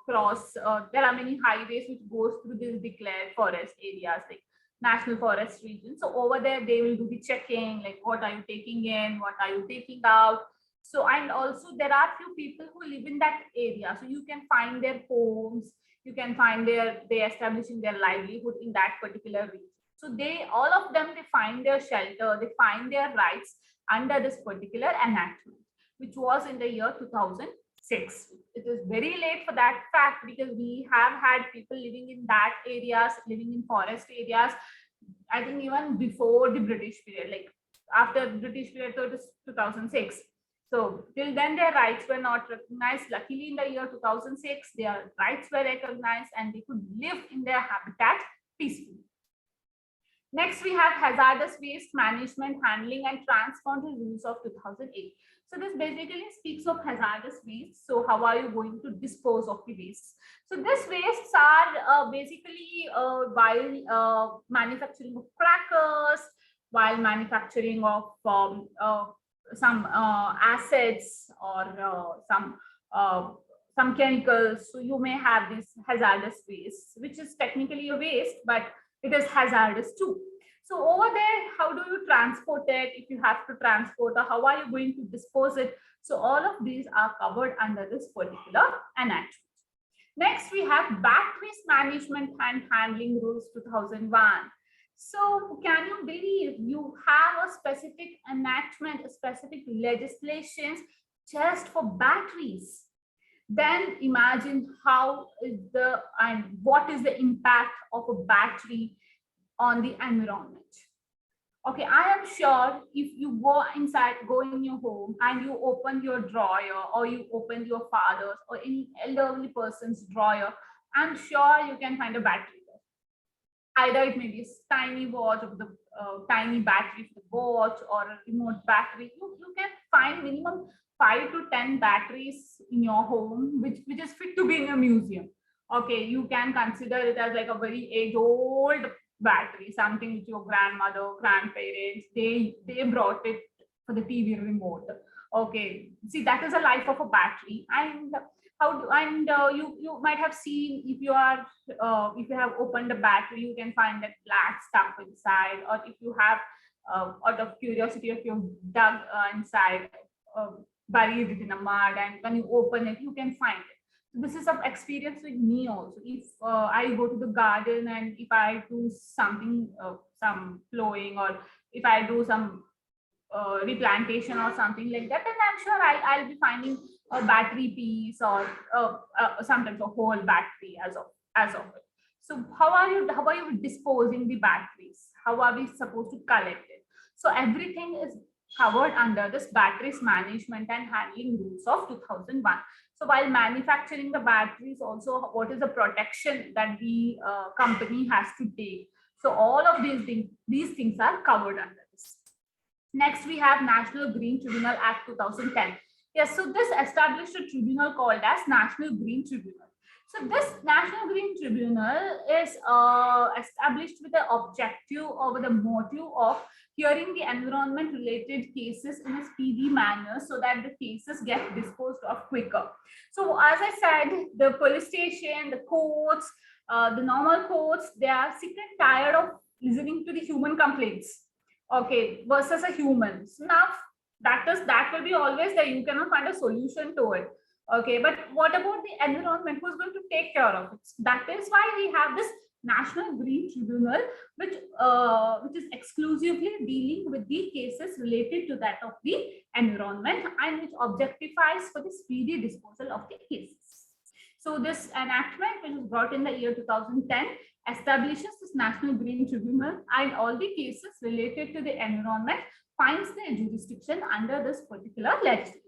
cross, there are many highways which goes through these declared forest areas like national forest region. So over there, they will do the checking, like what are you taking in, what are you taking out. So, and also there are few people who live in that area. So you can find their homes, you can find they establishing their livelihood in that particular region. So they, all of them, they find their shelter, they find their rights under this particular enactment, which was in the year 2006. It is very late for that fact because we have had people living in that areas, living in forest areas, I think even before the British period, like after the British period, so it is 2006. So till then their rights were not recognized. Luckily in the year 2006, their rights were recognized and they could live in their habitat peacefully. Next, we have hazardous waste management, handling and transponder rules of 2008. So this basically speaks of hazardous waste. So how are you going to dispose of the waste? So these wastes are basically while manufacturing of crackers, while manufacturing of some acids or some chemicals. So you may have this hazardous waste, which is technically a waste, but it is hazardous too. So over there, how do you transport it? If you have to transport, or how are you going to dispose it? So all of these are covered under this particular enactment. Next, we have batteries management and handling rules 2001. So can you believe you have a specific enactment, a specific legislations just for batteries? Then imagine how is the and what is the impact of a battery on the environment. Okay, I am sure if you go inside, go in your home and you open your drawer or you open your father's or any elderly person's drawer, I'm sure you can find a battery there. Either it may be a tiny watch or the tiny battery for the watch or a remote battery. You can find minimum 5 to 10 batteries in your home, which is fit to be in a museum. Okay, you can consider it as like a very age-old battery, something which your grandmother, grandparents, they brought it for the TV remote. Okay, see, that is a life of a battery. And you might have seen, if you have opened a battery, you can find that black stuff inside, or if you have out of curiosity, if you dug inside, buried it in a mud, and when you open it, you can find it. This is an experience with me also. If I go to the garden and if I do something, some plowing, or if I do some replantation or something like that, then I'm sure I'll be finding a battery piece or sometimes a whole battery as of it. So how are you disposing the batteries? How are we supposed to collect it? So everything is covered under this batteries management and handling rules of 2001. So while manufacturing the batteries, also what is the protection that the company has to take? So all of these things are covered under this. Next, we have National Green Tribunal Act 2010. Yes, so this established a tribunal called as National Green Tribunal. So this National Green Tribunal is established with the objective or with the motive of hearing the environment related cases in a speedy manner so that the cases get disposed of quicker. So as I said, the police station, the courts, the normal courts, they are sick and tired of listening to the human complaints. Okay, versus a human. So now that will be always there. You cannot find a solution to it. Okay, but what about the environment? Who's going to take care of it? That is why we have this National Green Tribunal, which is exclusively dealing with the cases related to that of the environment and which objectifies for the speedy disposal of the cases. So this enactment, which was brought in the year 2010, establishes this National Green Tribunal, and all the cases related to the environment finds their jurisdiction under this particular legislation.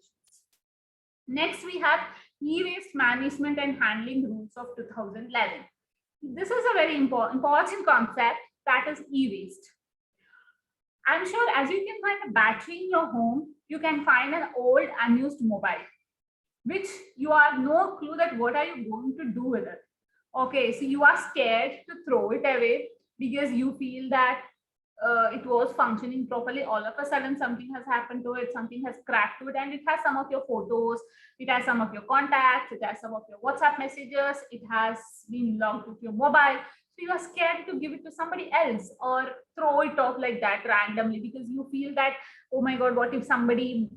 Next, we have e-waste management and handling rules of 2011. This is a very important concept, that is e-waste. I'm sure as you can find a battery in your home, you can find an old unused mobile, which you have no clue that what are you going to do with it. Okay, so you are scared to throw it away because you feel that it was functioning properly. All of a sudden, something has happened to it, something has cracked to it, and it has some of your photos, it has some of your contacts, it has some of your WhatsApp messages, it has been logged with your mobile. So you are scared to give it to somebody else or throw it off like that randomly, because you feel that, oh my God, what if somebody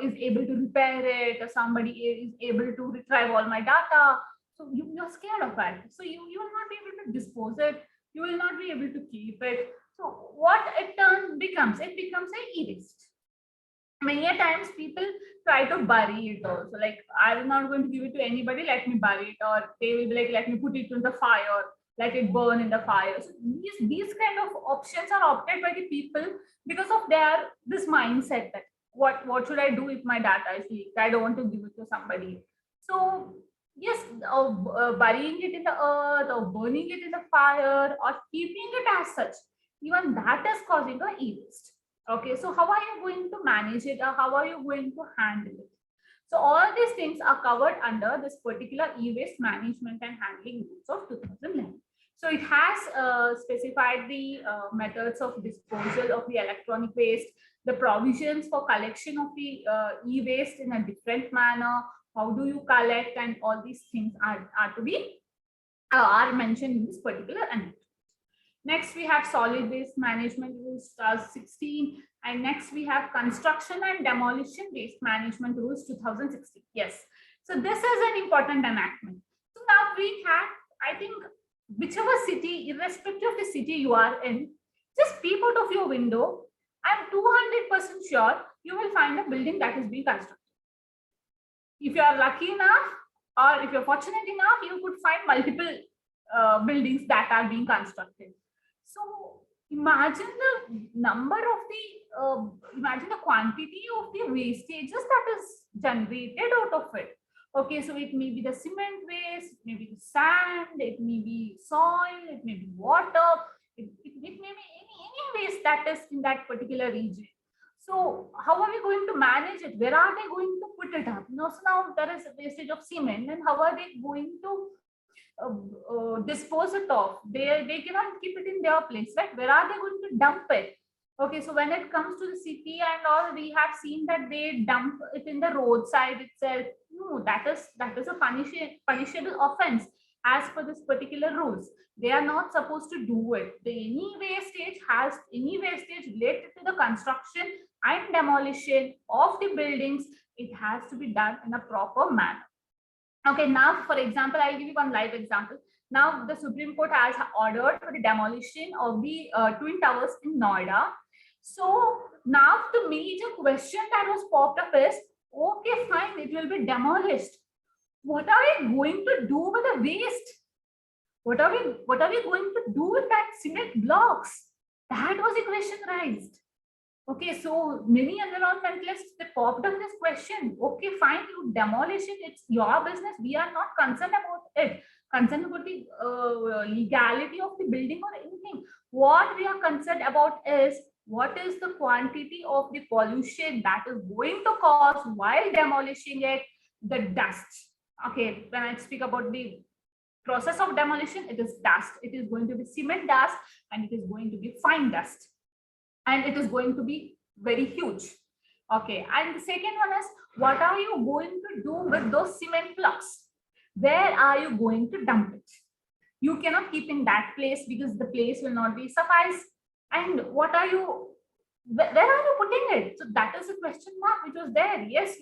is able to repair it, or somebody is able to retrieve all my data? So you're scared of that. So you will not be able to dispose it. You will not be able to keep it. So what it becomes a e-waste. Many a times people try to bury it also. Like, I'm not going to give it to anybody, let me bury it. Or they will be like, let me put it in the fire, let it burn in the fire. So these kind of options are opted by the people because of this mindset that what should I do if my data is leaked? I don't want to give it to somebody. So yes, burying it in the earth or burning it in the fire or keeping it as such, even that is causing an e-waste. Okay, so how are you going to manage it, or how are you going to handle it? So all these things are covered under this particular e-waste management and handling rules of 2011. So it has specified the methods of disposal of the electronic waste, the provisions for collection of the e-waste in a different manner, how do you collect, and all these things are mentioned in this particular annexure. Next, we have solid waste management rules 2016, and next we have construction and demolition waste management rules 2016. Yes, so this is an important enactment. So now we have, I think, whichever city, irrespective of the city you are in, just peep out of your window. I'm 200% sure you will find a building that is being constructed. If you are lucky enough, or if you're fortunate enough, you could find multiple buildings that are being constructed. So imagine the number of the, imagine the quantity of the wastages that is generated out of it. Okay, so it may be the cement waste, it may be the sand, it may be soil, it may be water, it may be any waste that is in that particular region. So how are we going to manage it? Where are they going to put it up? So now there is a wastage of cement, and how are they going to dispose it off? They cannot keep it in their place, right? Where are they going to dump it? Okay, so when it comes to the city and all, we have seen that they dump it in the roadside itself. No, that is a punishable offense as per this particular rules. They are not supposed to do it. Any wastage related to the construction and demolition of the buildings, it has to be done in a proper manner. Okay, now, for example, I'll give you one live example. Now, the Supreme Court has ordered for the demolition of the Twin Towers in Noida. So now the major question that was popped up is, okay, fine, it will be demolished. What are we going to do with the waste? What are we going to do with that cement blocks? That was the question raised. Okay, so many environmentalists, they popped up this question. Okay, fine, you demolish it, it's your business. We are not concerned about it, concerned about the legality of the building or anything. What we are concerned about is, what is the quantity of the pollution that is going to cause while demolishing it, the dust. Okay, when I speak about the process of demolition, it is dust. It is going to be cement dust, and it is going to be fine dust. And it is going to be very huge. Okay, and the second one is, what are you going to do with those cement blocks? Where are you going to dump it? You cannot keep in that place because the place will not be suffice. And where are you putting it? So that is a question mark which was there. Yes,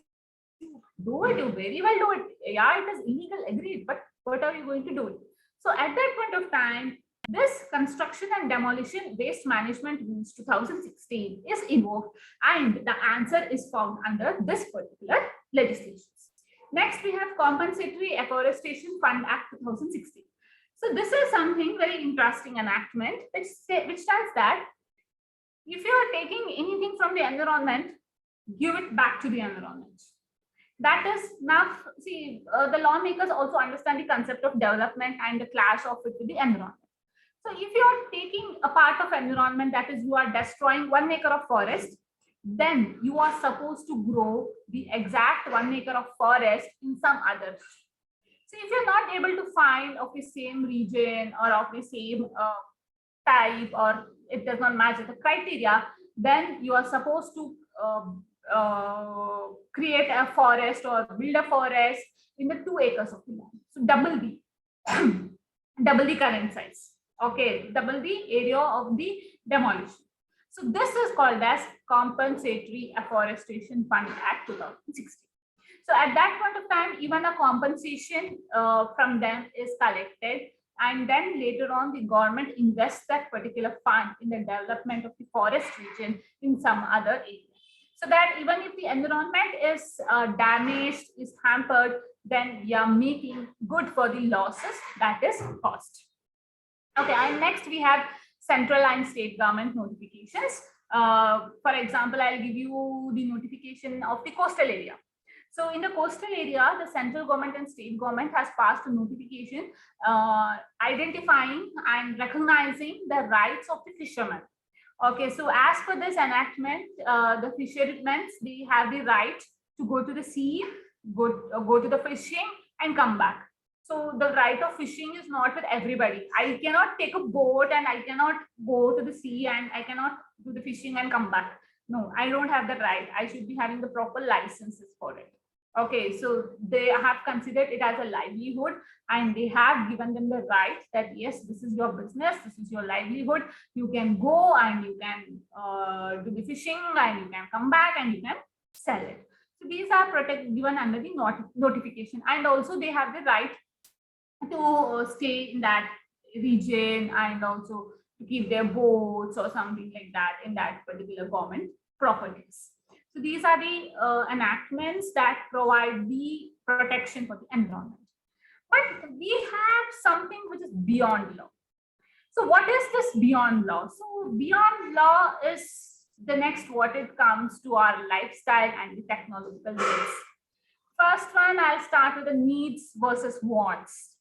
you do it, you very well do it. Yeah, it is illegal, agreed, but what are you going to do? So at that point of time, this construction and demolition waste management rules 2016 is invoked, and the answer is found under this particular legislation. Next, we have Compensatory Afforestation Fund Act 2016. So this is something very interesting enactment which states that if you are taking anything from the environment, give it back to the environment. That is now, see, the lawmakers also understand the concept of development and the clash of it with the environment. So if you are taking a part of environment, that is, you are destroying 1 acre of forest, then you are supposed to grow the exact 1 acre of forest in some other. So if you're not able to find of the same region or of the same type or it does not match the criteria, then you are supposed to create a forest or build a forest in the 2 acres of the land. So double the current size. Okay, double the area of the demolition. So this is called as Compensatory Afforestation Fund Act 2016. So at that point of time, even a compensation from them is collected, and then later on the government invests that particular fund in the development of the forest region in some other area. So that even if the environment is damaged, is hampered, then we are making good for the losses that is caused. Okay, and next we have central and state government notifications. For example, I'll give you the notification of the coastal area. So in the coastal area, the central government and state government has passed a notification identifying and recognizing the rights of the fishermen. Okay, so as per this enactment, the fishermen, they have the right to go to the sea, go to the fishing and come back. So the right of fishing is not with everybody. I cannot take a boat and I cannot go to the sea and I cannot do the fishing and come back. No, I don't have the right. I should be having the proper licenses for it. Okay, so they have considered it as a livelihood and they have given them the right that yes, this is your business, this is your livelihood. You can go and you can do the fishing and you can come back and you can sell it. So these are given under the notification, and also they have the right to stay in that region and also to keep their boats or something like that in that particular government properties. So these are the enactments that provide the protection for the environment. But we have something which is beyond law. So what is this beyond law? So beyond law is the next what it comes to our lifestyle and the technological needs. First one, I'll start with the needs versus wants.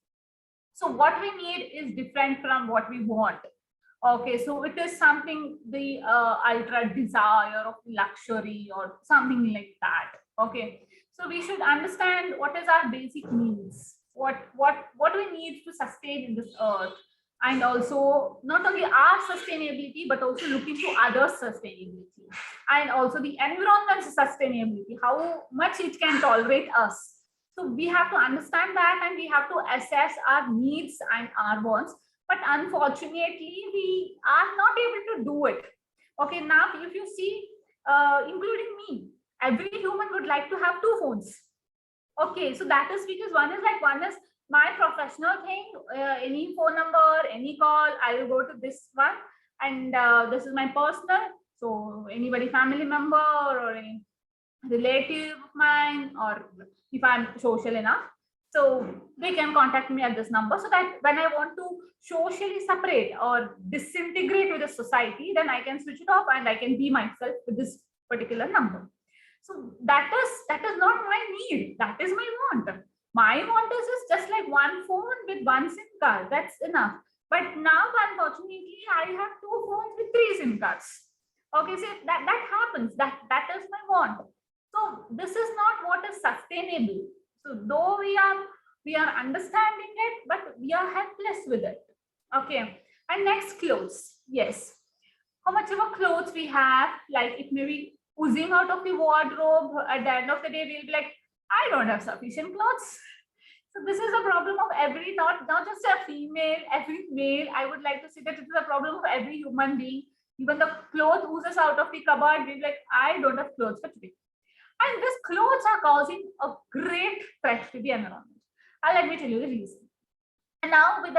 So what we need is different from what we want. Okay, so it is something the ultra desire of luxury or something like that. Okay, so we should understand what is our basic needs. What do we need to sustain in this earth, and also not only our sustainability but also looking to others' sustainability, and also the environment's sustainability, how much it can tolerate us. So we have to understand that and we have to assess our needs and our wants. But unfortunately, we are not able to do it. Okay, now if you see, including me, every human would like to have 2 phones. Okay, so that is because one is my professional thing, any phone number, any call, I will go to this one, and this is my personal. So anybody, family member or any relative of mine, or if I'm social enough, so they can contact me at this number, so that when I want to socially separate or disintegrate with the society, then I can switch it off and I can be myself with this particular number. So that is not my need, that is my want. My want is just like one phone with 1 SIM card, that's enough. But now, unfortunately, I have 2 phones with 3 SIM cards. Okay, so that happens, that is my want. So this is not what is sustainable. So though we are understanding it, but we are helpless with it. Okay, and next, clothes. Yes, how much of a clothes we have, like it may be oozing out of the wardrobe. At the end of the day, we'll be like, I don't have sufficient clothes. So this is a problem of every, not just a female, every male. I would like to say that it is a problem of every human being. Even the clothes oozes out of the cupboard, we're like, I don't have clothes for today. And these clothes are causing a great threat to the environment. Let me tell you the reason. And now with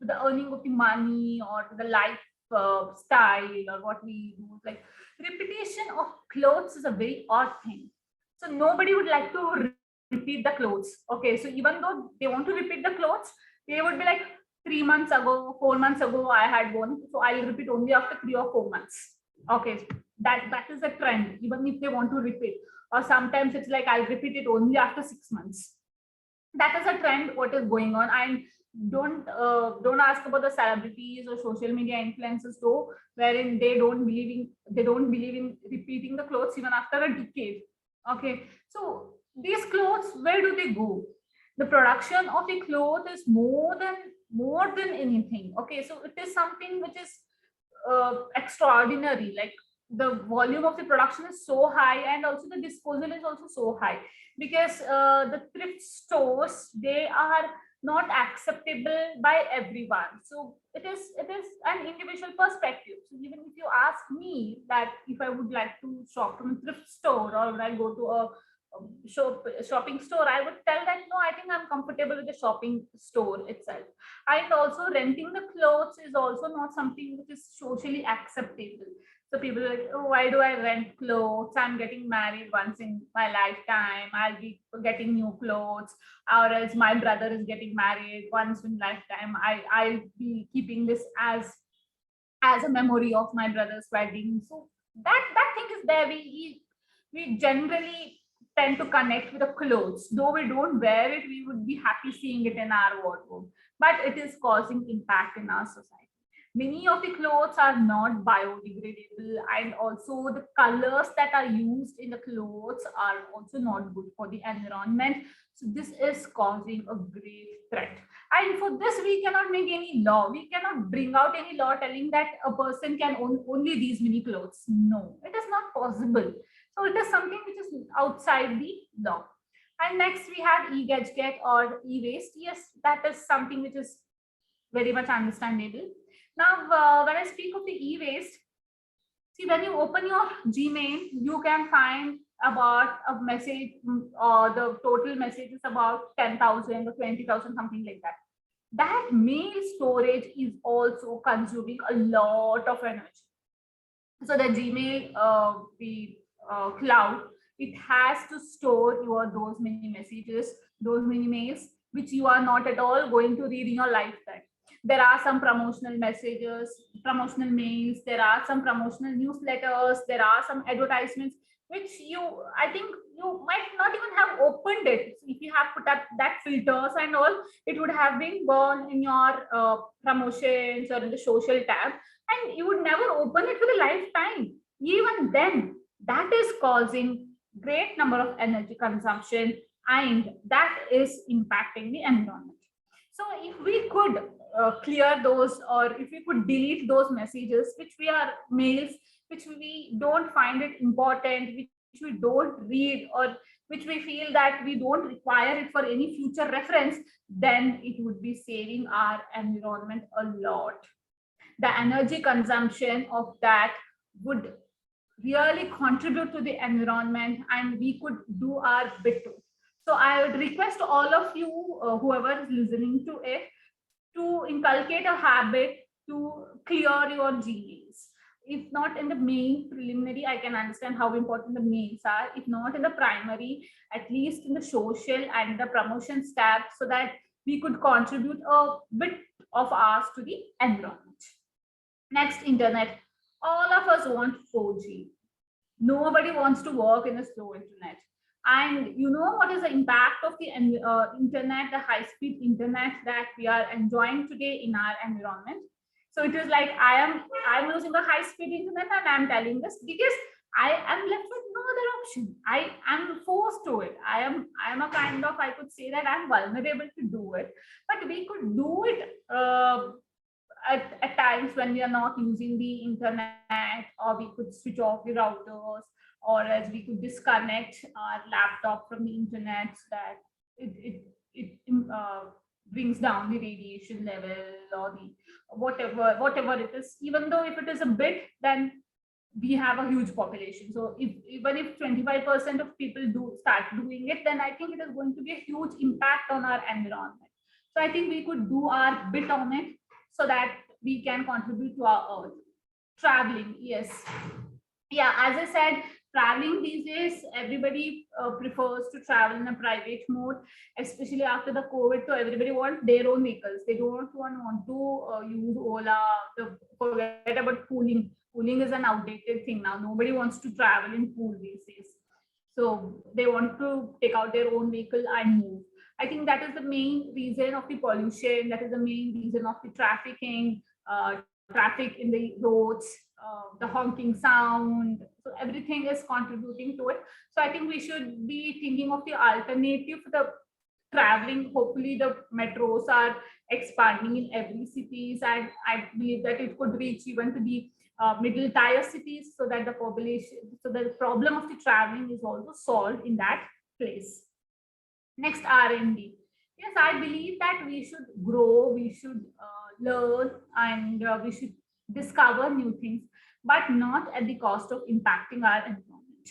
the earning of the money or the life style or what we do, like repetition of clothes is a very odd thing. So nobody would like to repeat the clothes. Okay, so even though they want to repeat the clothes, they would be like 3 months ago, 4 months ago, I had one, so I'll repeat only after 3 or 4 months. Okay, that is a trend, even if they want to repeat. Or sometimes it's like I'll repeat it only after 6 months. That is a trend, what is going on. And don't ask about the celebrities or social media influencers though, wherein they don't believe in repeating the clothes even after a decade. Okay, so these clothes, where do they go? The production of the cloth is more than more than anything. Okay, so it is something which is extraordinary. Like the volume of the production is so high, and also the disposal is also so high, because the thrift stores, they are not acceptable by everyone. So it is an individual perspective. So even if you ask me that if I would like to shop from a thrift store, or would I go to a shopping store, I would tell that no, I think I'm comfortable with the shopping store itself. And also renting the clothes is also not something which is socially acceptable. So people are like, oh, why do I rent clothes? I'm getting married once in my lifetime. I'll be getting new clothes. Or else my brother is getting married once in lifetime. I'll be keeping this as a memory of my brother's wedding. So that thing is there. We generally tend to connect with the clothes. Though we don't wear it, we would be happy seeing it in our wardrobe. But it is causing impact in our society. Many of the clothes are not biodegradable, and also the colors that are used in the clothes are also not good for the environment. So this is causing a great threat. And for this, we cannot make any law. We cannot bring out any law telling that a person can own only these many clothes. No, it is not possible. So it is something which is outside the law. And next we have e-gadget or e-waste. Yes, that is something which is very much understandable. Now, when I speak of the e-waste, see, when you open your Gmail, you can find about a message, or the total message is about 10,000 or 20,000, something like that. That mail storage is also consuming a lot of energy. So the Gmail, the cloud, it has to store those many messages, those many mails, which you are not at all going to read in your lifetime. There are some promotional messages, promotional mails, there are some promotional newsletters, there are some advertisements, which I think you might not even have opened it. If you have put up that filters and all, it would have been gone in your promotions or in the social tab, and you would never open it for the lifetime. Even then, that is causing great number of energy consumption, and that is impacting the environment. So if we could clear those, or if we could delete those messages which we are mails, which we don't find it important, which we don't read, or which we feel that we don't require it for any future reference, then it would be saving our environment a lot. The energy consumption of that would really contribute to the environment, and we could do our bit too. So I would request all of you, whoever is listening to it, to inculcate a habit to clear your Gmails. If not in the main preliminary, I can understand how important the mails are. If not in the primary, at least in the social and the promotions tab, so that we could contribute a bit of ours to the environment. Next, internet. All of us want 4G. Nobody wants to work in a slow internet. And you know what is the impact of the internet, the high-speed internet that we are enjoying today in our environment? So it is like I'm using a high-speed internet, and I'm telling this because I am left with no other option. I am forced to it. I am a kind of, I could say that I'm vulnerable to do it, but we could do it at times when we are not using the internet, or we could switch off the routers, or as we could disconnect our laptop from the internet, so that it brings down the radiation level, or the whatever it is. Even though if it is a bit, then we have a huge population. So even if 25% of people start doing it, then I think it is going to be a huge impact on our environment. So I think we could do our bit on it, so that we can contribute to our earth. Traveling, yes. Yeah, as I said, traveling these days, everybody prefers to travel in a private mode, especially after the COVID. So everybody wants their own vehicles. They don't want to use Ola, forget about pooling. Pooling is an outdated thing now. Nobody wants to travel in pool these days. So they want to take out their own vehicle and move. I think that is the main reason of the pollution. That is the main reason of the trafficking, traffic in the roads, the honking sound. So everything is contributing to it. So I think we should be thinking of the alternative, the traveling. Hopefully the metros are expanding in every cities, and I believe that it could reach even to the middle tier cities, so that the population, so the problem of the traveling is also solved in that place. Next, R&D. Yes, I believe that we should grow, we should learn, and we should discover new things, but not at the cost of impacting our environment.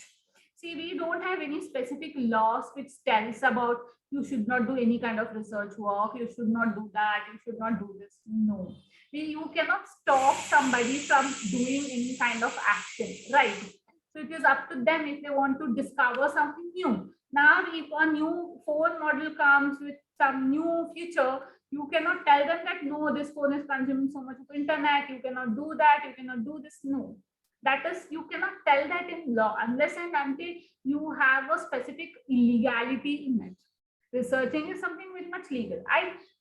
See, we don't have any specific laws which tells about you should not do any kind of research work, you should not do that, you should not do this. No, you cannot stop somebody from doing any kind of action, right? So it is up to them if they want to discover something new. Now, if a new phone model comes with some new feature, you cannot tell them that no, this phone is consuming so much of internet, you cannot do that, you cannot do this. No, that is, you cannot tell that in law unless and until you have a specific illegality in it. Researching is something very much legal.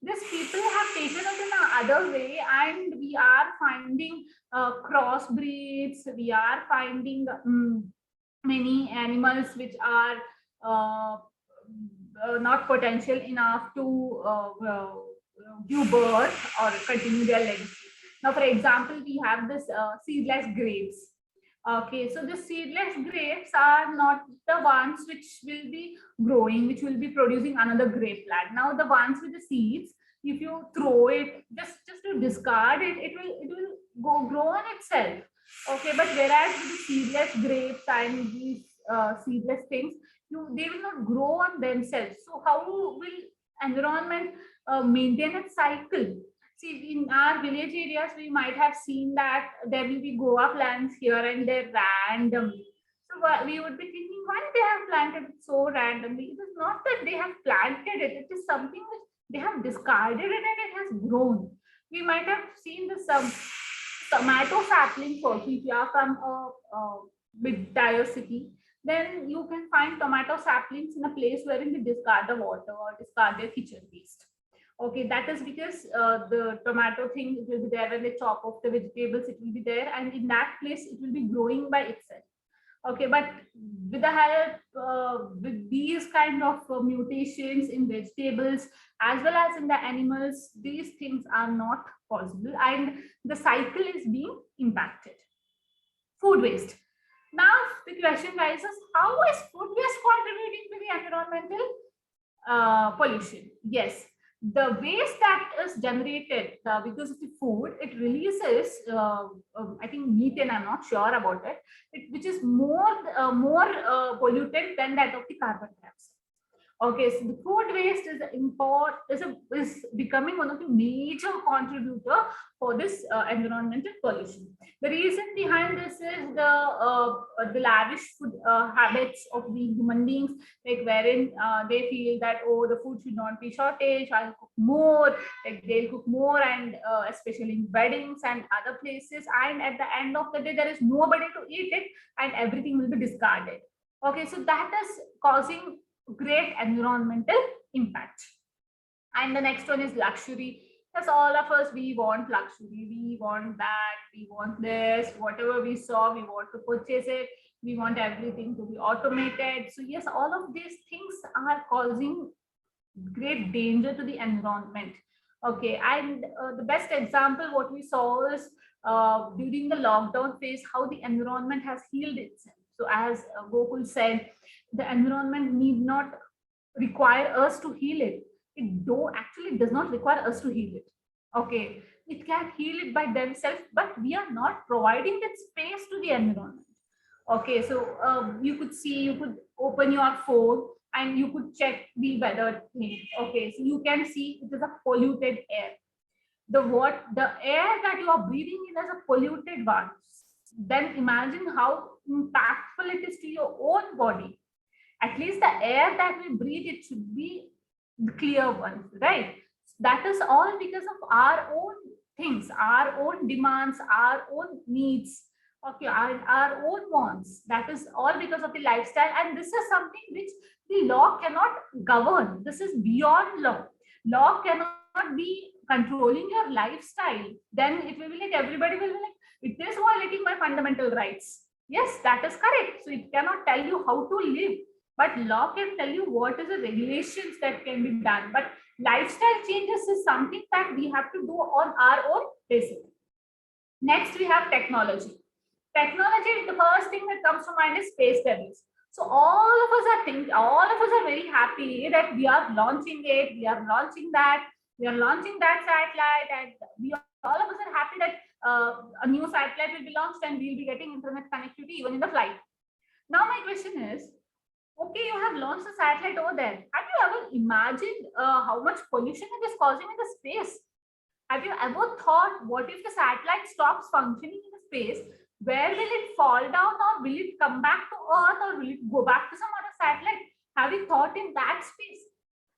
These people have taken it in another way, and we are finding crossbreeds, we are finding many animals which are not potential enough to give birth or continue their legacy. Now, for example, we have this seedless grapes. Okay, so the seedless grapes are not the ones which will be growing, which will be producing another grape plant. Now, the ones with the seeds, if you throw it, just to discard it, it will go grow on itself. Okay, but whereas with the seedless grapes and these seedless things, they will not grow on themselves. So how will environment maintain its cycle? See, in our village areas, we might have seen that there will be Goa plants here and there randomly. So we would be thinking, why they have planted it so randomly? It is not that they have planted it. It is something which they have discarded it and it has grown. We might have seen the tomato saplings also. If you are from a mid-tier city, then you can find tomato saplings in a place wherein they discard the water or discard their kitchen waste. Okay, that is because the tomato thing will be there when they chop off the vegetables, it will be there, and in that place it will be growing by itself. Okay, but with the help, with these kind of mutations in vegetables as well as in the animals, these things are not possible, and the cycle is being impacted. Food waste. Now the question rises: how is food waste contributing to the environmental pollution? Yes. The waste that is generated because of the food, it releases, I think methane, I'm not sure about it, which is more pollutant than that of the carbon dioxide. Okay, so the food waste is becoming one of the major contributor for this environmental pollution. The reason behind this is the lavish food habits of the human beings, like wherein they feel that, oh, the food should not be shortage, I'll cook more, like they'll cook more, and especially in weddings and other places, and at the end of the day there is nobody to eat it and everything will be discarded. Okay, so that is causing great environmental impact. And the next one is luxury. Yes, all of us, we want luxury, we want that, we want this, whatever we saw, we want to purchase it, we want everything to be automated. So yes, all of these things are causing great danger to the environment. Okay, and the best example what we saw is during the lockdown phase, how the environment has healed itself. So as Gokul said, the environment need not require us to heal it. It actually does not require us to heal it. Okay, it can heal it by themselves, but we are not providing that space to the environment. Okay, so you could open your phone and you could check the weather thing. Okay, so you can see it is a polluted air. The air that you are breathing in is a polluted one. Then imagine how impactful it is to your own body. At least the air that we breathe, it should be the clear one, right? That is all because of our own things, our own demands, our own needs, okay, our own wants. That is all because of the lifestyle, and this is something which the law cannot govern. This is beyond law. Law cannot be controlling your lifestyle. Then it will be like everybody will be like, it is violating my fundamental rights. Yes, that is correct. So it cannot tell you how to live. but law can tell you what is the regulations that can be done. But lifestyle changes is something that we have to do on our own basis. Next, we have technology. Technology, the first thing that comes to mind is space debris. So all of us are very happy that we are launching it, we are launching that satellite, and all of us are happy that a new satellite will be launched and we'll be getting internet connectivity even in the flight. Now my question is, okay, you have launched a satellite over there. Have you ever imagined how much pollution it is causing in the space? Have you ever thought, what if the satellite stops functioning in the space? Where will it fall down, or will it come back to Earth, or will it go back to some other satellite? Have you thought in that space?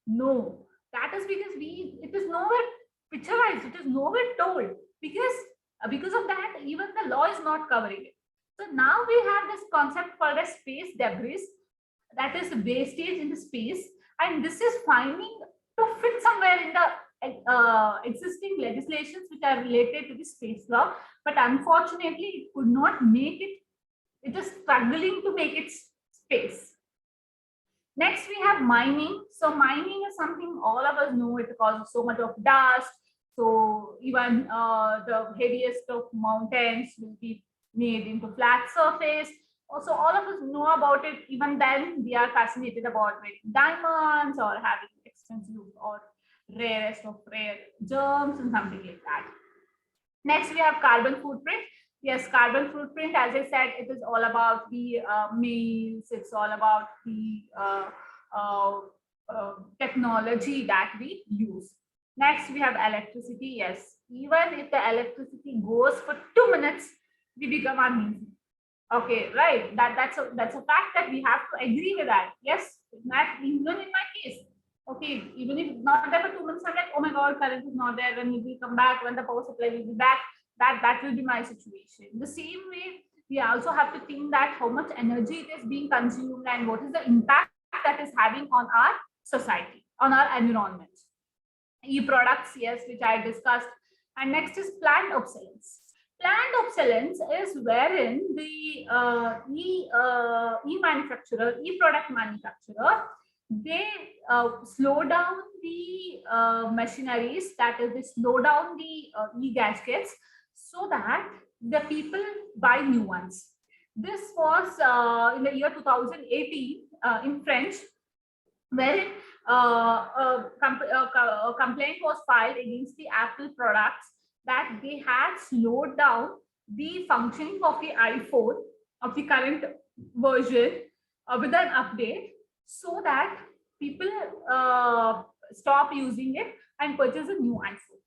No, that is because it is nowhere picturized, it is nowhere told, because of that, even the law is not covering it. So now we have this concept called as space debris, that is wastage in the space, and this is finding to fit somewhere in the existing legislations which are related to the space law, but unfortunately it could not make it. It is struggling to make its space. Next, we have mining. So mining is something all of us know. It causes so much of dust. So even the heaviest of mountains will be made into flat surface. Also, all of us know about it. Even then, we are fascinated about making diamonds or having expensive or rarest of rare germs and something like that. Next, we have carbon footprint. Yes, carbon footprint, as I said, it is all about the meals, it's all about the technology that we use. Next, we have electricity. Yes, even if the electricity goes for 2 minutes, we become uneasy. Okay, right. That's a fact that we have to agree with that. Yes, that even in my case. Okay, even if it's not there for 2 minutes, I'm like, oh my God, current is not there. When it will come back, when the power supply will be back, that will be my situation. The same way, we also have to think that how much energy it is being consumed and what is the impact that is having on our society, on our environment. E-products, yes, which I discussed. And next is planned obsolescence. Planned obsolescence is wherein the e-product manufacturer, they slow down the machineries, that is, they slow down the e-gaskets so that the people buy new ones. This was in the year 2018 in French, wherein a complaint was filed against the Apple products that they had slowed down the functioning of the iPhone of the current version with an update, so that people stop using it and purchase a new iPhone.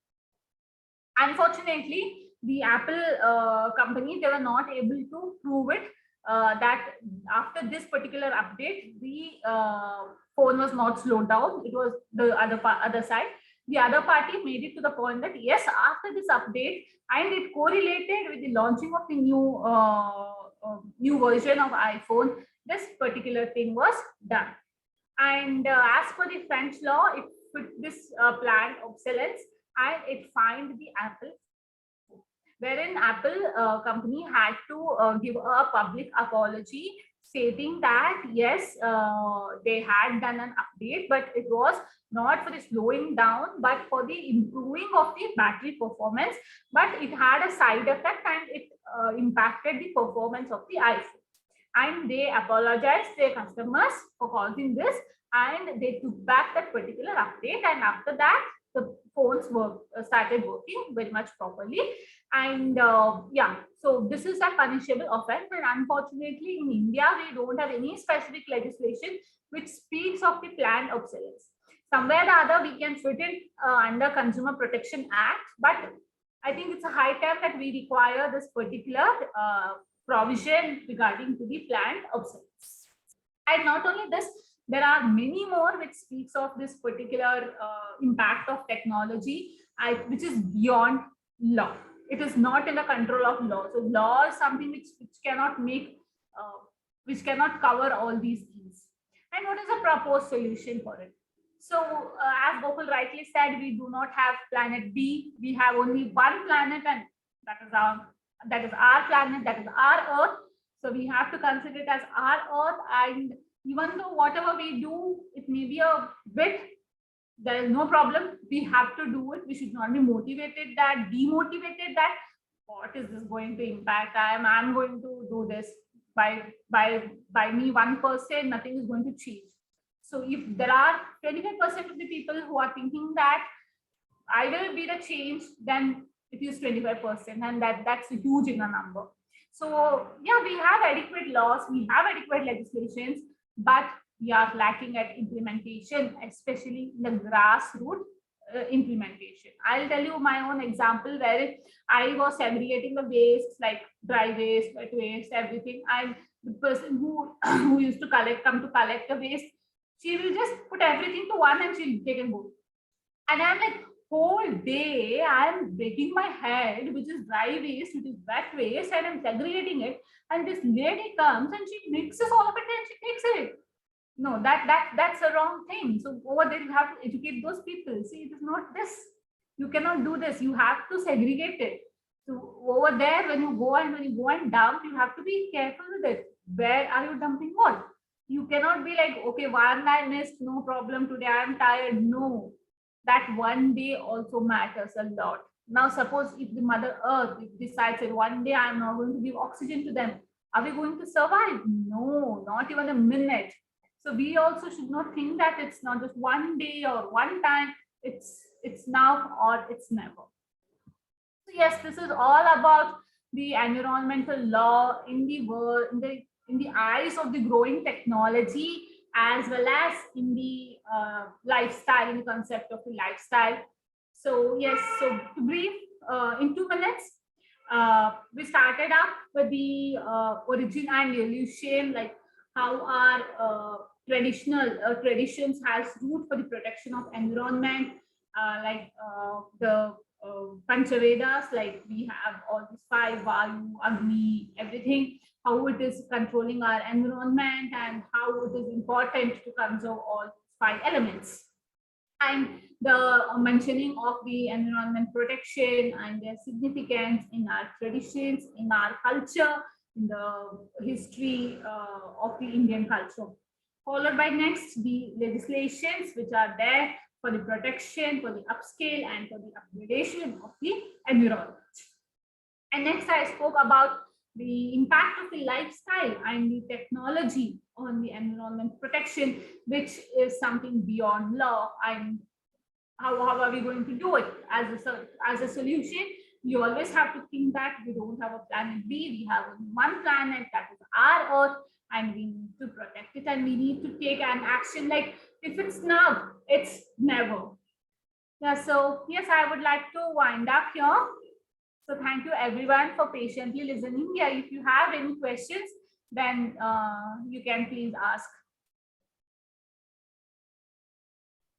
Unfortunately, the Apple company, they were not able to prove it that after this particular update, the phone was not slowed down. It was the other side. The other party made it to the point that yes, after this update, and it correlated with the launching of the new version of iPhone, this particular thing was done. And as per the French law, it put this planned obsolescence and it fined the Apple, wherein Apple company had to give a public apology stating that yes, they had done an update, but it was not for the slowing down, but for the improving of the battery performance, but it had a side effect and it impacted the performance of the iPhone. And they apologized their customers for causing this, and they took back that particular update, and after that the phones started working very much properly. And yeah, so this is a punishable offense, and unfortunately in India we don't have any specific legislation which speaks of the planned obsolescence. Somewhere or the other we can fit it under Consumer Protection Act, but I think it's a high time that we require this particular provision regarding to the planned obsolescence. And not only this, there are many more which speaks of this particular impact of technology, which is beyond law. It is not in the control of law. So law is something which cannot make, which cannot cover all these things. And what is the proposed solution for it? So as Gokul rightly said, we do not have planet B. We have only one planet, and that is our planet, that is our Earth. So we have to consider it as our Earth, and Even though whatever we do, it may be a bit, there is no problem. We have to do it. We should not be motivated that, demotivated that, what is this going to impact? I'm going to do this by me 1%, nothing is going to change. So if there are 25% of the people who are thinking that I will be the change, then it is 25%, and that's a huge in a number. So yeah, we have adequate laws, we have adequate legislations, but we are lacking at implementation, especially in the grassroots implementation. I'll tell you my own example where I was segregating the waste, like dry waste, wet waste, everything. And the person who who used to come to collect the waste, she will just put everything to one and she'll take and go. And I'm like, whole day I'm breaking my head, which is dry waste, which is wet waste, and I'm segregating it. And this lady comes and she mixes all of it and she takes it. No, that's a wrong thing. So over there you have to educate those people. See, it is not this. You cannot do this. You have to segregate it. So over there, when you go and dump, you have to be careful with it. Where are you dumping what? You cannot be like, okay, one I missed, no problem. Today I'm tired. No, that one day also matters a lot. Now, suppose if the Mother Earth decides that one day I'm not going to give oxygen to them, are we going to survive? No, not even a minute. So we also should not think that it's not just one day or one time, it's now or it's never. So yes, this is all about the environmental law in the world, in the eyes of the growing technology, as well as in the lifestyle, in the concept of the lifestyle. So yes, so to brief, in 2 minutes, we started up with the origin and evolution, like how our traditions has root for the protection of environment, like the Panchavedas, like we have all these 5, Vayu, Agni, everything, how it is controlling our environment and how it is important to conserve all 5 elements. And the mentioning of the environment protection and their significance in our traditions, in our culture, in the history of the Indian culture. Followed by next, the legislations which are there for the protection, for the upscale, and for the upgradation of the environment. And next, I spoke about the impact of the lifestyle and the technology on the environment protection, which is something beyond law. And how are we going to do it as a solution? You always have to think that we don't have a planet B, we have only one planet, that is our Earth, and we need to protect it, and we need to take an action. Like if it's now, it's never. Yeah, so yes, I would like to wind up here. So thank you everyone for patiently listening. Yeah, if you have any questions, then you can please ask.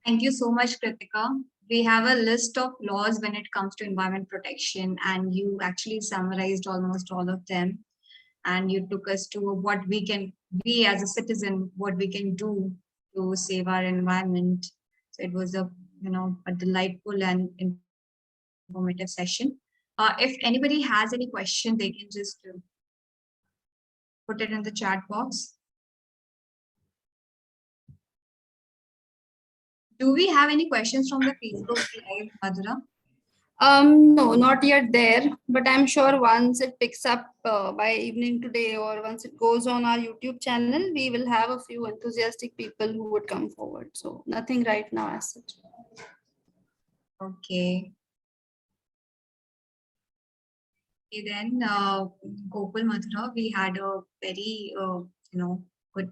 Thank you so much, Kritika. We have a list of laws when it comes to environment protection, and you actually summarized almost all of them. And you took us to what we as a citizen, what we can do to save our environment. So it was a delightful and informative session. If anybody has any question, they can just put it in the chat box. Do we have any questions from the Facebook Live, Madhura? No, not yet there, but I'm sure once it picks up by evening today, or once it goes on our YouTube channel, we will have a few enthusiastic people who would come forward. So nothing right now as such. Okay. Okay, then Gopal, Madhura, we had a very good.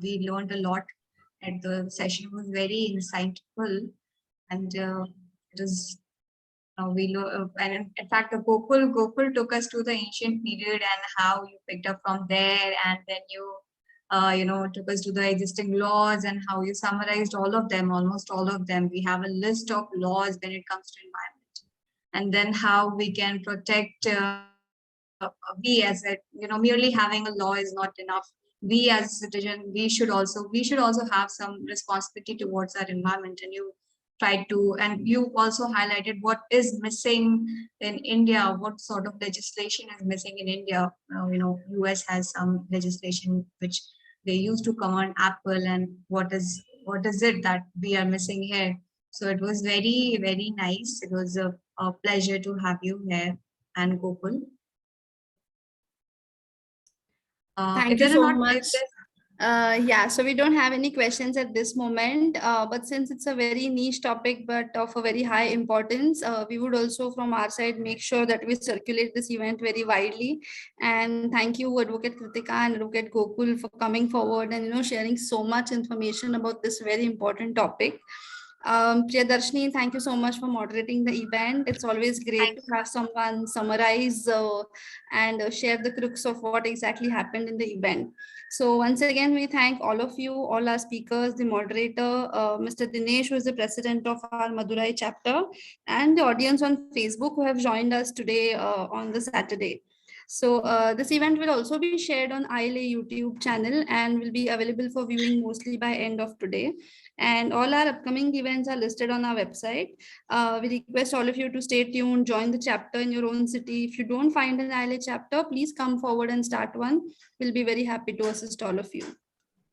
We learned a lot, and the session was very insightful, and it was. And in fact, Gopal took us to the ancient period and how you picked up from there, and then you took us to the existing laws and how you summarized all of them, almost all of them. We have a list of laws when it comes to environment, and then how we can protect. We as a merely having a law is not enough. We as a citizen, we should also have some responsibility towards our environment, and you also highlighted what is missing in India, what sort of legislation is missing in India. US has some legislation which they used to come on Apple and what is it that we are missing here. So it was very, very nice. It was a pleasure to have you here and Gokul. Thank you so much. Yeah, so we don't have any questions at this moment, but since it's a very niche topic, but of a very high importance, we would also from our side make sure that we circulate this event very widely. And thank you, Advocate Kritika and Advocate Gokul, for coming forward and sharing so much information about this very important topic. Priyadarshini, thank you so much for moderating the event. It's always great to have someone summarize and share the crux of what exactly happened in the event. So once again, we thank all of you, all our speakers, the moderator, Mr. Dinesh, who is the president of our Madurai chapter, and the audience on Facebook who have joined us today on the Saturday. So this event will also be shared on ILA YouTube channel and will be available for viewing mostly by end of today. And all our upcoming events are listed on our website. We request all of you to stay tuned, join the chapter in your own city. If you don't find an ILA chapter, please come forward and start one. We'll be very happy to assist all of you.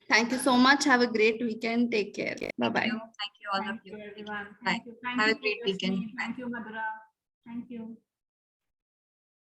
Thank you so much. Have a great weekend. Take care. Bye-bye. Thank you all of you. Thank you, everyone. Bye. Thank you. Thank Have you, a great Priyadarshini. weekend. Thank you, Madhura. Thank you.